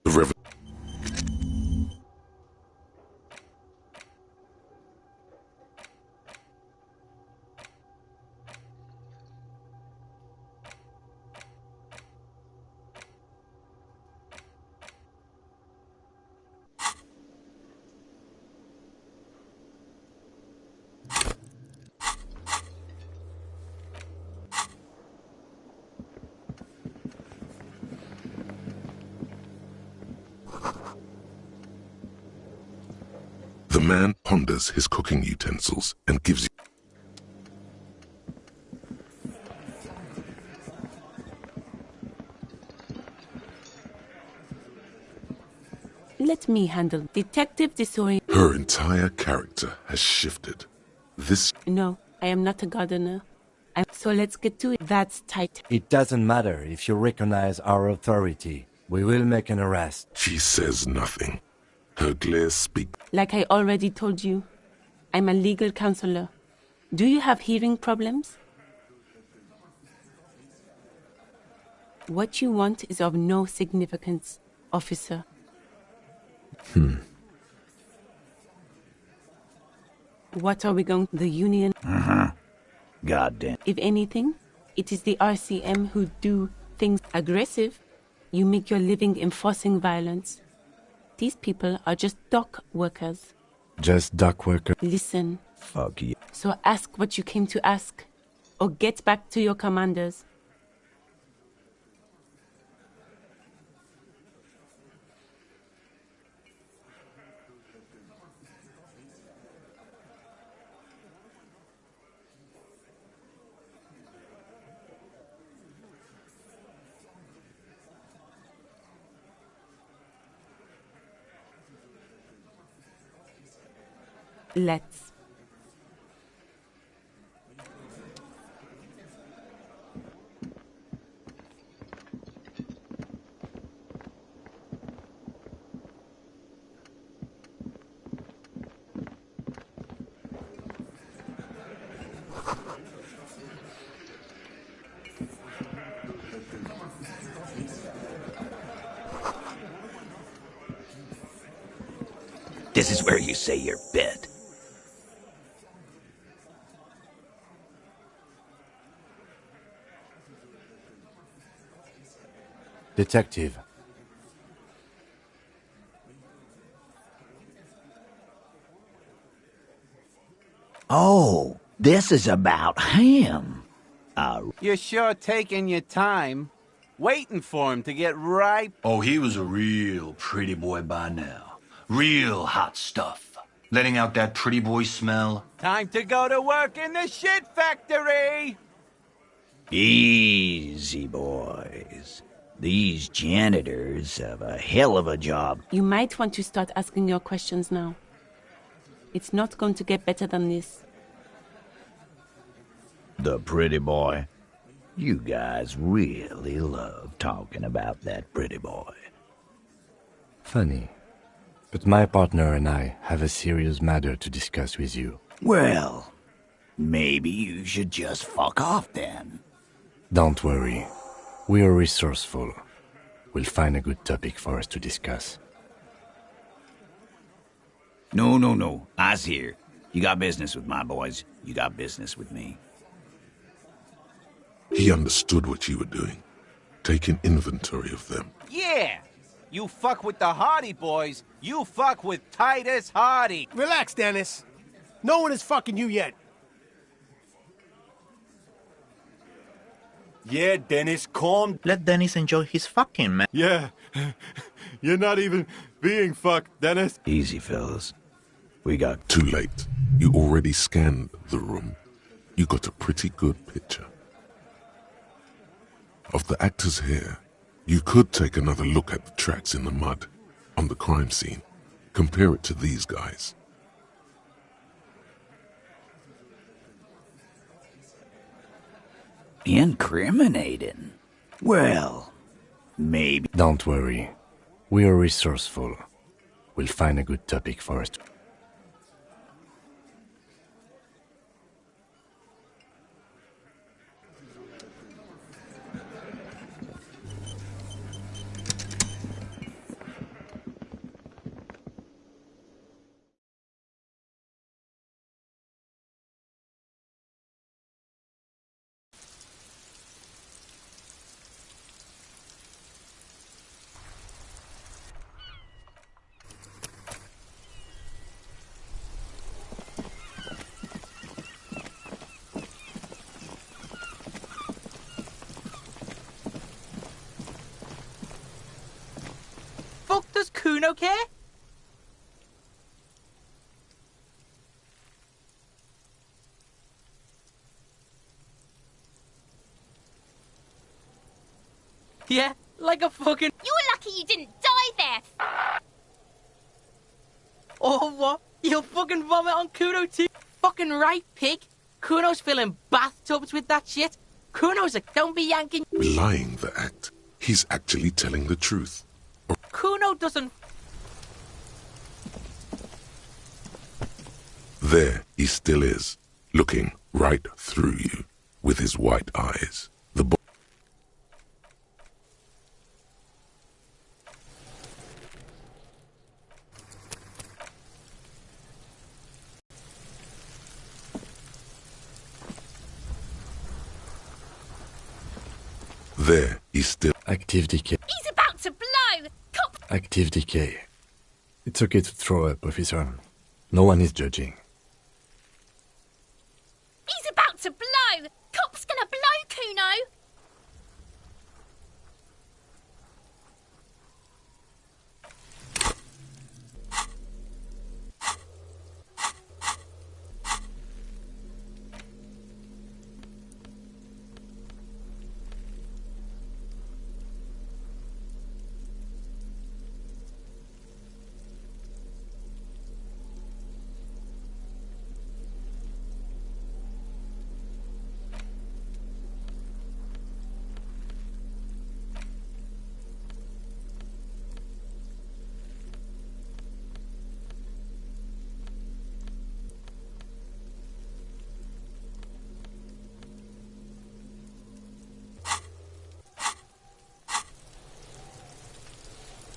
The Rev. The man ponders his cooking utensils and gives you. Let me handle Detective Disorient. Her entire character has shifted. This. No, I am not a gardener. So let's get to it. That's tight. It doesn't matter if you recognize our authority. We will make an arrest. She says nothing. Her glares speak. Like I already told you, I'm a legal counselor. Do you have hearing problems? What you want is of no significance, officer. What are we going to? The union? Goddamn. If anything, it is the RCM who do things aggressive. You make your living enforcing violence. These people are just dock workers. Just dock worker. Listen. Fuck you. So ask what you came to ask, or get back to your commanders. Let's. This is where you say your bit. Detective. Oh, this is about him. You're sure taking your time, waiting for him to get ripe. Oh, he was a real pretty boy by now. Real hot stuff. Letting out that pretty boy smell. Time to go to work in the shit factory! Easy, boys. These janitors have a hell of a job. You might want to start asking your questions now. It's not going to get better than this. The pretty boy. You guys really love talking about that pretty boy. Funny. But my partner and I have a serious matter to discuss with you. Well, maybe you should just fuck off then. Don't worry. We are resourceful. We'll find a good topic for us to discuss. No. I's here. You got business with my boys. You got business with me. He understood what you were doing, taking inventory of them. Yeah! You fuck with the Hardy boys, you fuck with Titus Hardy. Relax, Dennis. No one is fucking you yet. Yeah, Dennis, calm. Let Dennis enjoy his fucking, man. Yeah. You're not even being fucked, Dennis. Easy, fellas. We got... Too late. You already scanned the room. You got a pretty good picture. Of the actors here, you could take another look at the tracks in the mud on the crime scene. Compare it to these guys. Incriminating. Well, maybe... Don't worry. We are resourceful. We'll find a good topic for us. Fuck does Kuno care? Yeah, like a fucking... You're lucky you didn't die there! Oh, what? You'll fucking vomit on Kuno too? Fucking right, pig. Kuno's filling bathtubs with that shit. Kuno's a... Don't be yanking... Belying the act. He's actually telling the truth. Kuno doesn't... There he still is, looking right through you with his white eyes. There he's still... Active decay. He's about to blow! Cop! Active decay. It's okay to throw up, officer. No one is judging. He's about to blow! Cop's gonna blow, Kuno!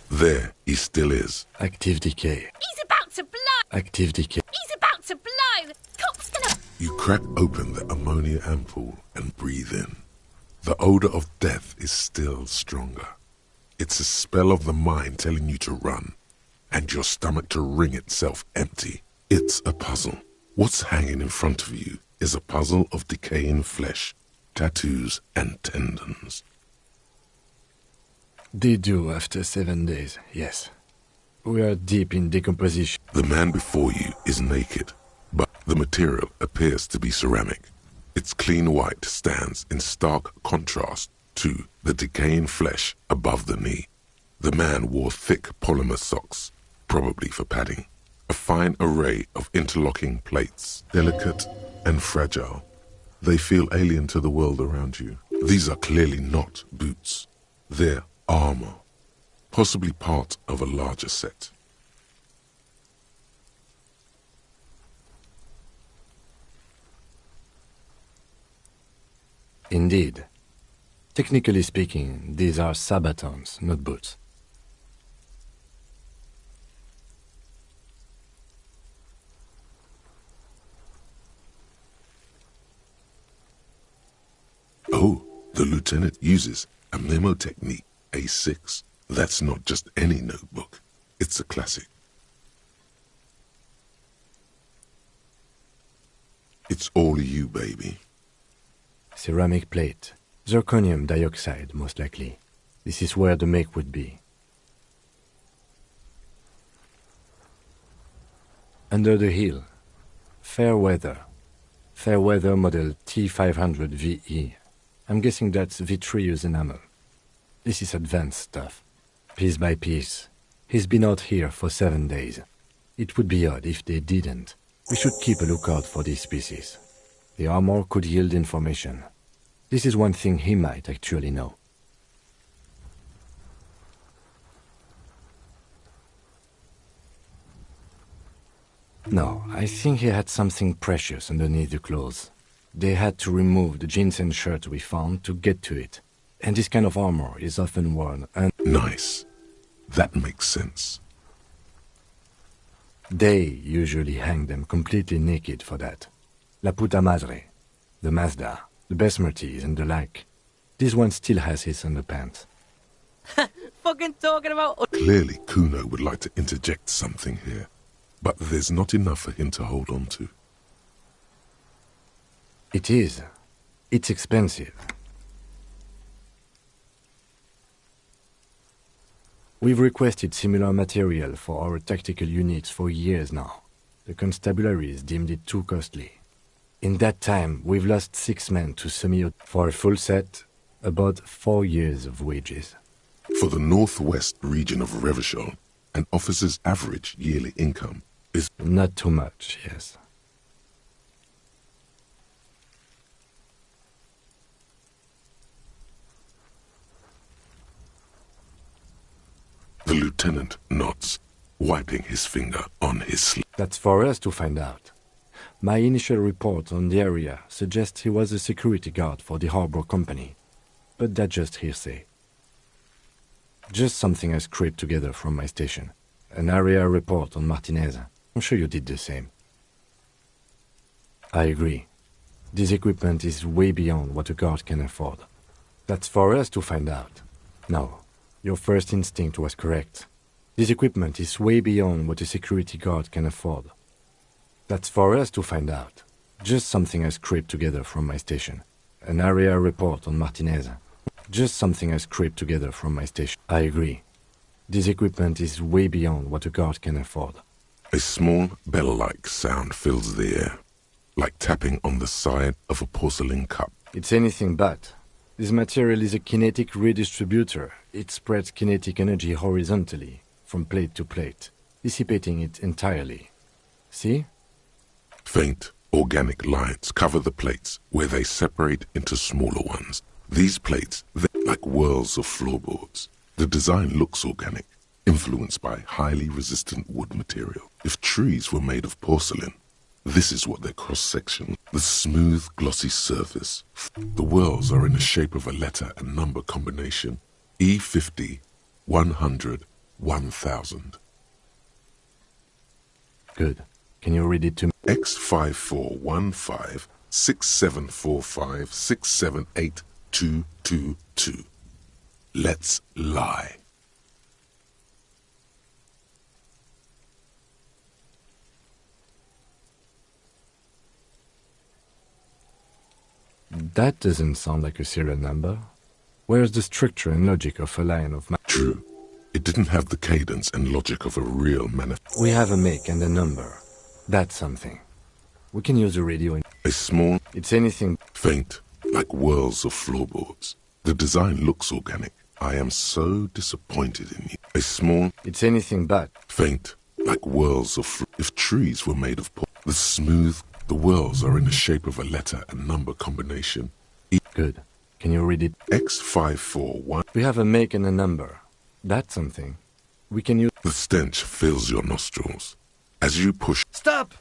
There he still is. Active decay. He's about to blow! Active decay. He's about to blow! Cop's gonna... You crack open the ammonia ampoule and breathe in. The odor of death is still stronger. It's a spell of the mind telling you to run, and your stomach to wring itself empty. It's a puzzle. What's hanging in front of you is a puzzle of decaying flesh, tattoos, and tendons. They do after 7 days, yes. We are deep in decomposition. The man before you is naked, but the material appears to be ceramic. Its clean white stands in stark contrast to the decaying flesh above the knee. The man wore thick polymer socks, probably for padding. A fine array of interlocking plates, delicate and fragile. They feel alien to the world around you. These are clearly not boots. They're armor, possibly part of a larger set. Indeed. Technically speaking, these are sabatons, not boots. Oh, the lieutenant uses a memo technique, A6. That's not just any notebook. It's a classic. It's all you, baby. Ceramic plate. Zirconium dioxide, most likely. This is where the make would be. Under the hill. Fair weather. Fair weather model T500 VE. I'm guessing that's vitreous enamel. This is advanced stuff. Piece by piece. He's been out here for 7 days. It would be odd if they didn't. We should keep a lookout for these species. The armor could yield information. This is one thing he might actually know. No, I think he had something precious underneath the clothes. They had to remove the jeans and shirts we found to get to it. And this kind of armor is often worn and... Nice. That makes sense. They usually hang them completely naked for that. La puta madre, the Mazda, the Besmerties and the like. This one still has his underpants. Fucking talking about... Clearly Kuno would like to interject something here, but there's not enough for him to hold on to. It is. It's expensive. We've requested similar material for our tactical units for years now. The constabularies deemed it too costly. In that time, we've lost 6 men to semi... For a full set, about 4 years of wages. For the northwest region of Revachol, an officer's average yearly income is... Not too much, yes. The lieutenant nods, wiping his finger on his sleeve. That's for us to find out. My initial report on the area suggests he was a security guard for the harbor company, but that's just hearsay. Just something I scraped together from my station. An area report on Martinez. I'm sure you did the same. I agree. This equipment is way beyond what a guard can afford. That's for us to find out. No, your first instinct was correct. This equipment is way beyond what a security guard can afford. That's for us to find out. Just something I scraped together from my station. An area report on Martinez. Just something I scraped together from my station. I agree. This equipment is way beyond what a guard can afford. A small bell-like sound fills the air, like tapping on the side of a porcelain cup. It's anything but. This material is a kinetic redistributor. It spreads kinetic energy horizontally, from plate to plate, dissipating it entirely. See? Faint, organic lines cover the plates where they separate into smaller ones. These plates, they're like whirls of floorboards. The design looks organic, influenced by highly resistant wood material. If trees were made of porcelain, this is what their cross-section, the smooth, glossy surface. The whirls are in the shape of a letter and number combination, E50, 100, 1000. Good. Can you read it to me? X5415 6745 678222. Let's lie. That doesn't sound like a serial number. Where's the structure and logic of a line of True. It didn't have the cadence and logic of a real manifest. We have a make and a number. That's something. We can use the radio. A small... It's anything... Faint, like whirls of floorboards. The design looks organic. I am so disappointed in you. A small... It's anything but. Faint, like whirls of fruit. If trees were made of the smooth, the whirls are in the shape of a letter and number combination. Good. Can you read it? X541. We have a make and a number. That's something. We can use... The stench fills your nostrils. As you push... Stop!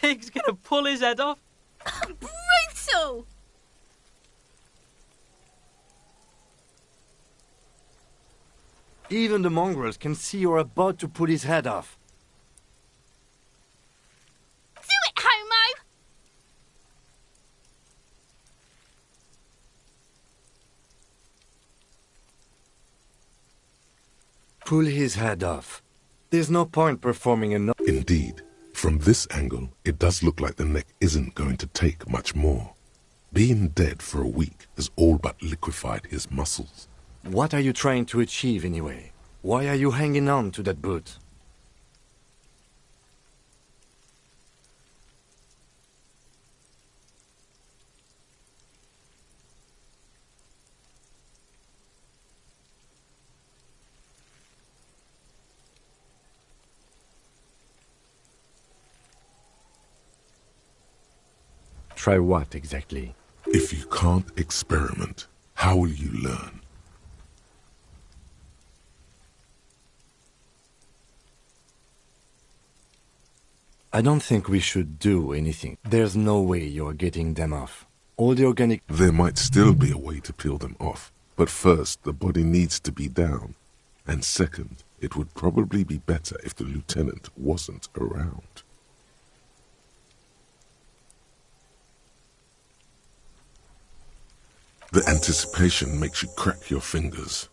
Pig's gonna pull his head off. Brutal! Even the mongrels can see you're about to pull his head off. Do it, Homo! Pull his head off. There's no point performing a... Indeed. From this angle, it does look like the neck isn't going to take much more. Being dead for a week has all but liquefied his muscles. What are you trying to achieve anyway? Why are you hanging on to that boot? Try what exactly? If you can't experiment, how will you learn? I don't think we should do anything. There's no way you're getting them off. All the organic... There might still be a way to peel them off, but first the body needs to be down. And second, it would probably be better if the lieutenant wasn't around. The anticipation makes you crack your fingers.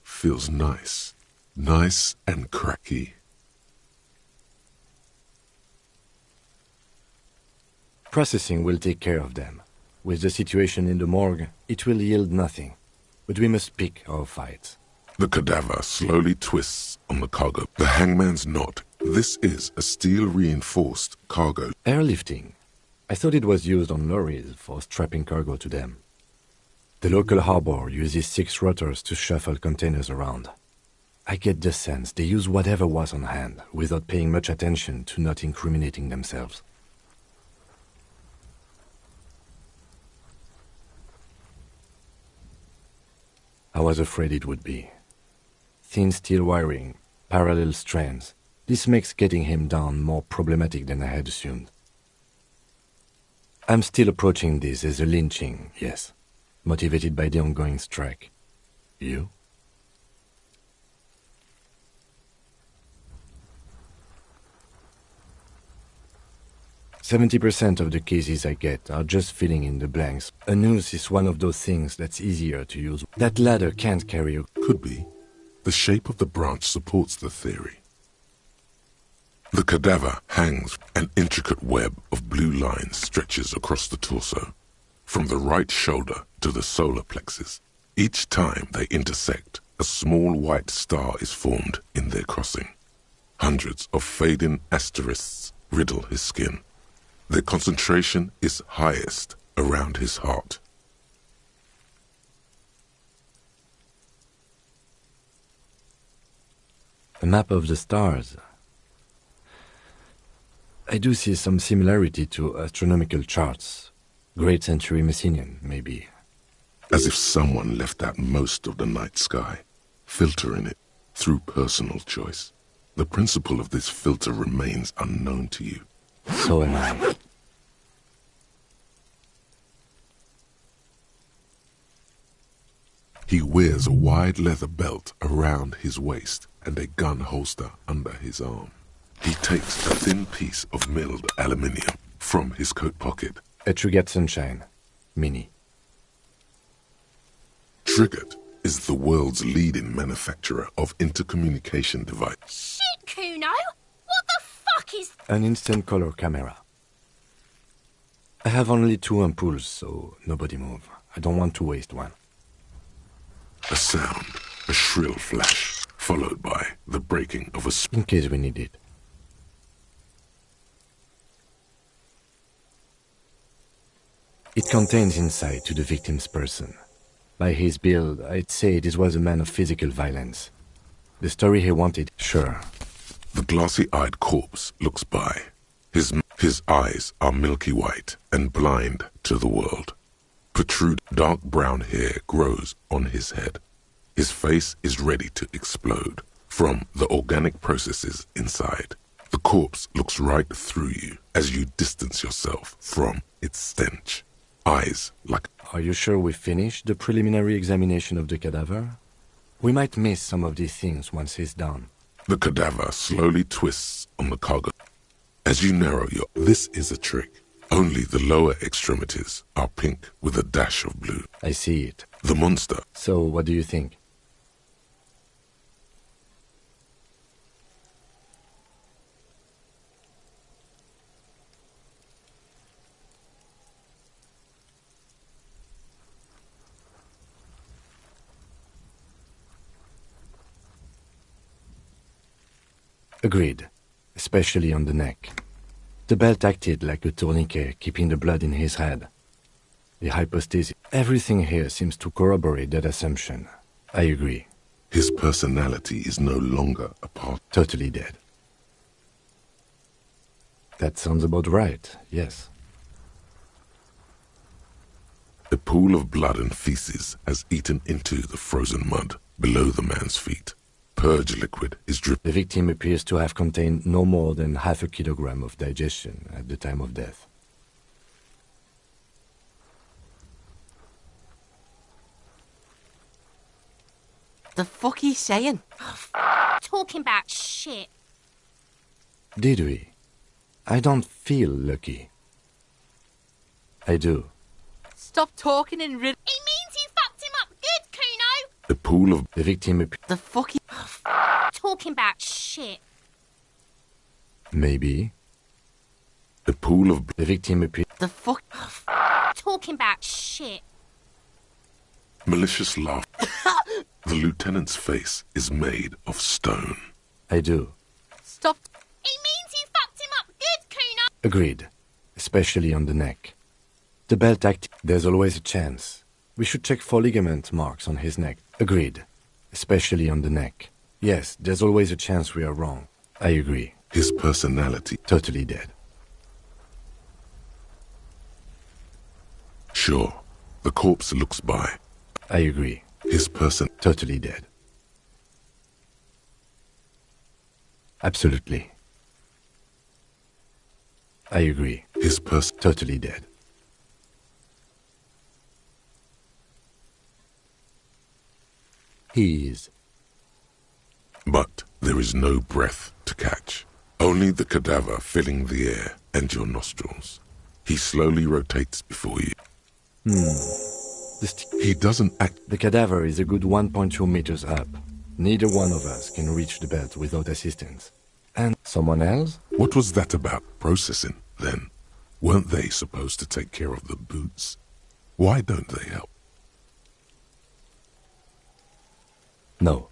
Feels nice. Nice and cracky. Processing will take care of them. With the situation in the morgue, it will yield nothing. But we must pick our fights. The cadaver slowly twists on the cargo. The hangman's knot. This is a steel-reinforced cargo. Airlifting. I thought it was used on lorries for strapping cargo to them. The local harbor uses 6 rotors to shuffle containers around. I get the sense they use whatever was on hand, without paying much attention to not incriminating themselves. I was afraid it would be. Thin steel wiring, parallel strands. This makes getting him down more problematic than I had assumed. I'm still approaching this as a lynching, yes. Motivated by the ongoing strike. You? "70% of the cases I get are just filling in the blanks. A noose is one of those things that's easier to use. That ladder can't carry you." Could be. The shape of the branch supports the theory. The cadaver hangs. An intricate web of blue lines stretches across the torso, from the right shoulder to the solar plexus. Each time they intersect, a small white star is formed in their crossing. Hundreds of fading asterisks riddle his skin. Their concentration is highest around his heart. A map of the stars. I do see some similarity to astronomical charts. Great Century Messinian, maybe. As if someone left out most of the night sky, filtering it through personal choice. The principle of this filter remains unknown to you. So am I. He wears a wide leather belt around his waist and a gun holster under his arm. He takes a thin piece of milled aluminium from his coat pocket. A Trigger Sunshine. Mini. Triggered is the world's leading manufacturer of intercommunication devices. Shit, Kuno! What the fuck is... An instant color camera. I have only 2 ampoules, so nobody move. I don't want to waste one. A sound, a shrill flash, followed by the breaking of a... In case we need it. It contains insight to the victim's person. By his build, I'd say this was a man of physical violence. The story he wanted, sure. The glassy-eyed corpse looks by. His eyes are milky white and blind to the world. Protrude dark brown hair grows on his head. His face is ready to explode from the organic processes inside. The corpse looks right through you as you distance yourself from its stench. Eyes like... Are you sure we finished the preliminary examination of the cadaver? We might miss some of these things once he's done. The cadaver slowly twists on the cargo. As you narrow your... This is a trick. Only the lower extremities are pink with a dash of blue. I see it. The monster. So, what do you think? Agreed, especially on the neck. The belt acted like a tourniquet, keeping the blood in his head. The hypostasis, everything here seems to corroborate that assumption. I agree. His personality is no longer a part. Totally dead. That sounds about right, yes. A pool of blood and feces has eaten into the frozen mud below the man's feet. Purge liquid is dripping. The victim appears to have contained no more than half a kilogram of digestion at the time of death. The fuck he's saying? Talking about shit. Did we? I don't feel lucky. I do. Stop talking and He means you fucked him up good, Kuno. A pool of... The victim... The fuck he... Talking about shit. Maybe. A pool of... The victim... The fuck... Talking about shit. Malicious laugh. The lieutenant's face is made of stone. I do. Stop. He means you fucked him up good, Kuno. Agreed. Especially on the neck. The belt act... There's always a chance. We should check for ligament marks on his neck. Agreed. Especially on the neck. Yes, there's always a chance we are wrong. I agree. His personality... Totally dead. Sure. The corpse looks by. I agree. His person... Totally dead. Absolutely. I agree. His person... Totally dead. He is. But there is no breath to catch. Only the cadaver filling the air and your nostrils. He slowly rotates before you. He doesn't act... The cadaver is a good 1.2 meters up. Neither one of us can reach the belt without assistance. And someone else? What was that about processing, then? Weren't they supposed to take care of the boots? Why don't they help? No.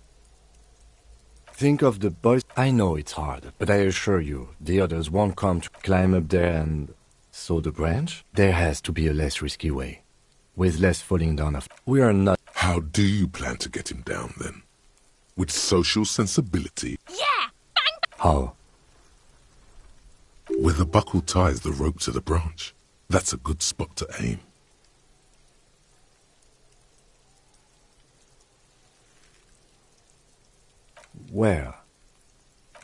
Think of the boys. I know it's hard, but I assure you, the others won't come to climb up there and... saw the branch? There has to be a less risky way. With less falling down after. We are not... How do you plan to get him down, then? With social sensibility? Yeah! Bang! How? Where the buckle ties the rope to the branch. That's a good spot to aim. Where?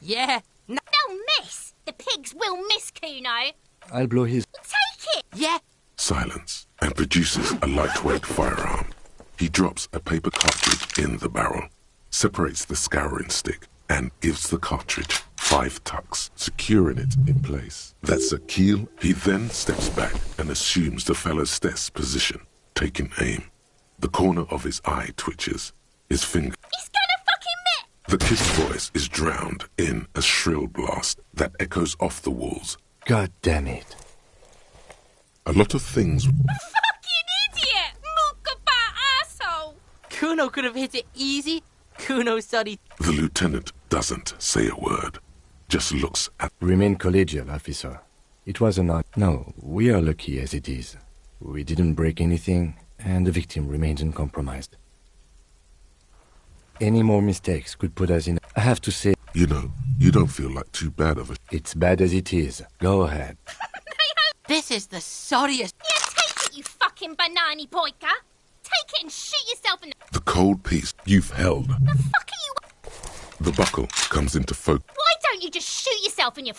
Yeah. No. They'll miss. The pigs will miss, Kuno. I'll blow his... Take it. Yeah. Silence, and produces a lightweight firearm. He drops a paper cartridge in the barrel, separates the scouring stick, and gives the cartridge 5 tucks, securing it in place. That's a keel. He then steps back and assumes the fellow's desk position, taking aim. The corner of his eye twitches. His finger... He's gonna fucking miss! The kid's voice is drowned in a shrill blast that echoes off the walls. God damn it. A lot of things... Fucking idiot! Mookabat asshole! Kuno could have hit it easy. Kuno sorry. The lieutenant doesn't say a word, just looks at... Remain collegial, officer. It was an... No, we are lucky as it is. We didn't break anything, and the victim remains uncompromised. Any more mistakes could put us in... I have to say... You know, you don't feel like too bad of a... It's bad as it is. Go ahead. This is the sorriest... Yeah, take it, you fucking banana boyka. Take it and shoot yourself in The cold piece you've held. the fuck are you... The buckle comes into focus. Why don't you just shoot yourself in your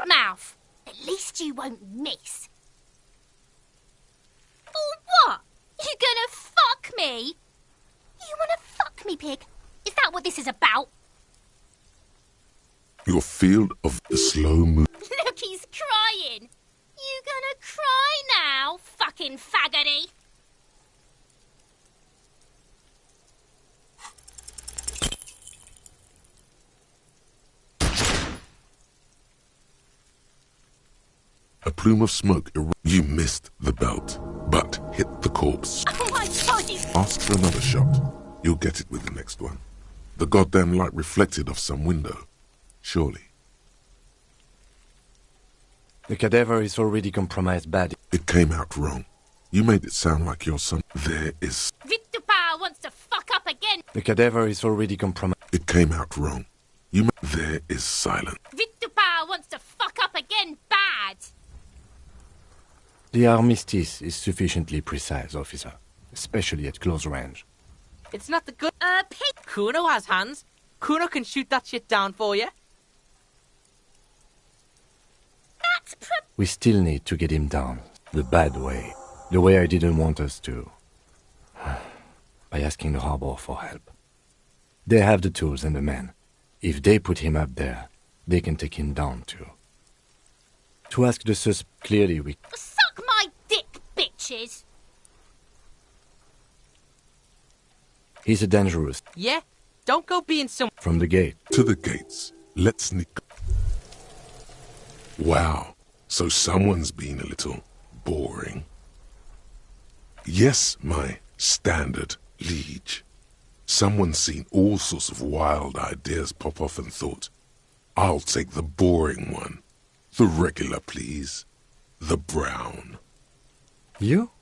mouth? At least you won't miss. Or what? You gonna fuck me? You wanna fuck me, pig? Is that what this is about? Your field of the slow move. Look, he's crying. You gonna cry now, fucking faggoty? A plume of smoke. You missed the belt, but hit the corpse. Oh my God, you... Ask for another shot. You'll get it with the next one. The goddamn light reflected off some window. Surely. The cadaver is already compromised bad. It came out wrong. You made it sound like your son. There is... Vitupa wants to fuck up again. The cadaver is already compromised. It came out wrong. There is silence. Vitupa wants to fuck up again bad. The armistice is sufficiently precise, officer. Especially at close range. It's not the good... Pig... Kuno has hands. Kuno can shoot that shit down for you. That's We still need to get him down. The bad way. The way I didn't want us to. By asking the harbor for help. They have the tools and the men. If they put him up there, they can take him down too. To ask the suspect clearly we... Suck my dick, bitches! He's a dangerous... Yeah? Don't go being some... From the gate. To the gates. Let's sneak... Wow. So someone's been a little boring. Yes, my standard liege. Someone's seen all sorts of wild ideas pop off and thought, I'll take the boring one. The regular, please. The brown. You?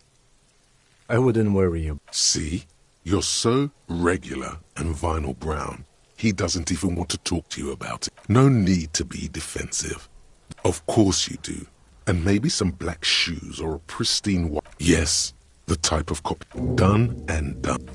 I wouldn't worry you. See? You're so regular and vinyl brown, he doesn't even want to talk to you about it. No need to be defensive. Of course you do. And maybe some black shoes or a pristine white. Yes, the type of copy. Done and done.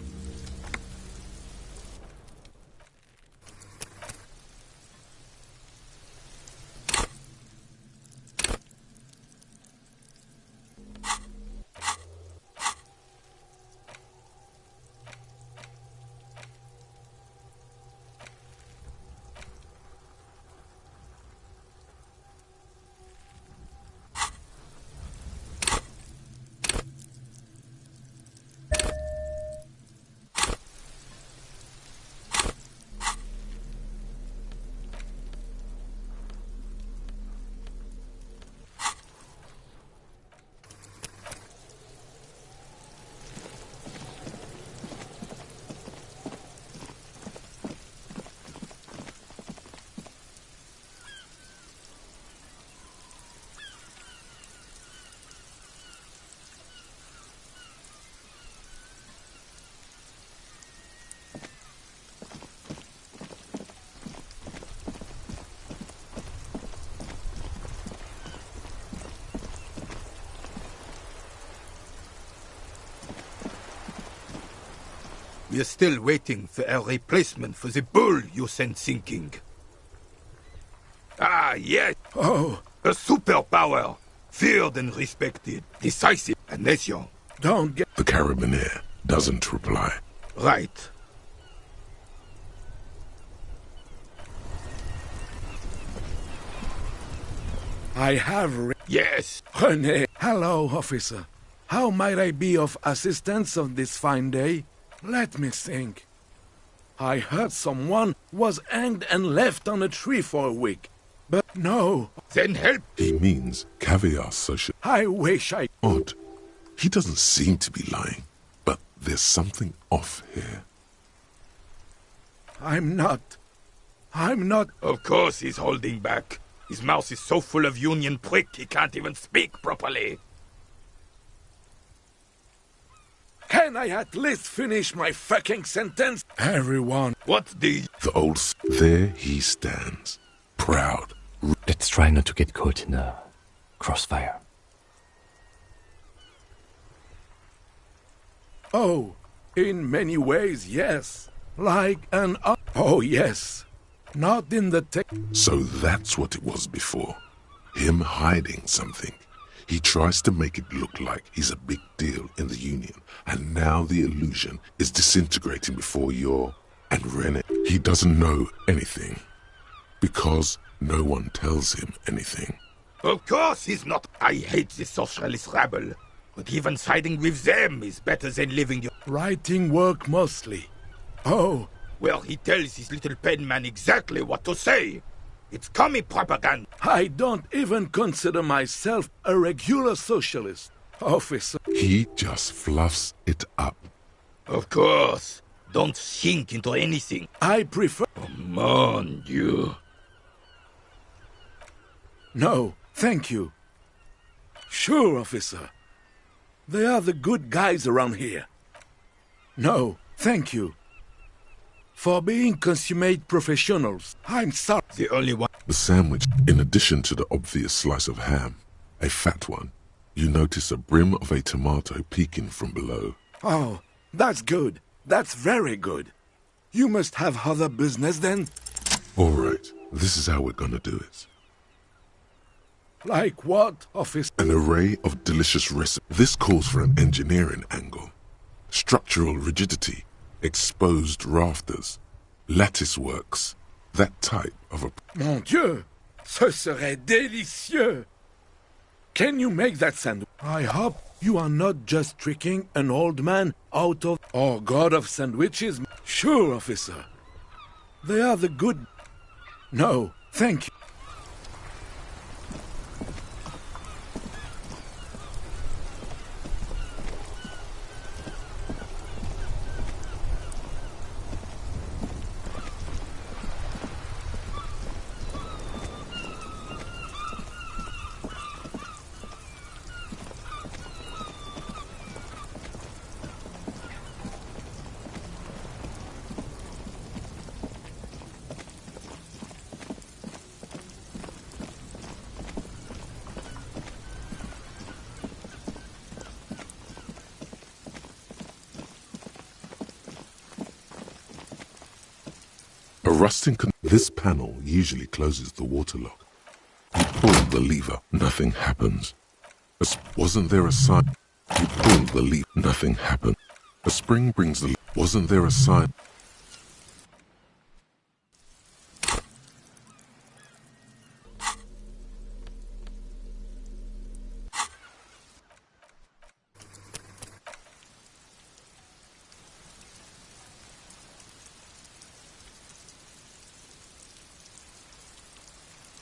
We're still waiting for a replacement for the bull you sent sinking. Ah, yes. Oh. A superpower. Feared and respected. Decisive. A nation. Don't get... The carabiner doesn't reply. Right. I have... Yes. René. Hello, officer. How might I be of assistance on this fine day? Let me think. I heard someone was hanged and left on a tree for a week. But no. Then help. He means caviar social. I wish I... Odd. He doesn't seem to be lying. But there's something off here. I'm not. Of course he's holding back. His mouth is so full of union prick he can't even speak properly. Can I at least finish my fucking sentence? Everyone. What the... There he stands, proud. Let's try not to get caught in a crossfire. Oh, in many ways, yes. Like an... Oh, yes. Not in the tech... So that's what it was before. Him hiding something. He tries to make it look like he's a big deal in the Union, and now the illusion is disintegrating before your... And René, he doesn't know anything. Because no one tells him anything. Of course he's not. I hate this socialist rabble. But even siding with them is better than living your... Writing work mostly. Oh. Well, he tells his little pen man exactly what to say. It's commie propaganda. I don't even consider myself a regular socialist, officer. He just fluffs it up. Of course. Don't sink into anything. I prefer... Come on, you. No, thank you. Sure, officer. They are the good guys around here. No, thank you. For being consummate professionals, I'm sorry. The only one... The sandwich, in addition to the obvious slice of ham, a fat one, you notice a brim of a tomato peeking from below. Oh, that's good. That's very good. You must have other business then? All right, this is how we're gonna do it. Like what, officer? An array of delicious recipes. This calls for an engineering angle. Structural rigidity. Exposed rafters, lattice works, that type of a... Mon Dieu, ce serait délicieux. Can you make that sandwich? I hope you are not just tricking an old man out of... Oh, god of sandwiches. Sure, officer. They are the good... No, thank you. This panel usually closes the waterlock. You pull the lever, nothing happens. Wasn't there a sign? You pull the lever, nothing happened. A spring brings the... Wasn't there a sign?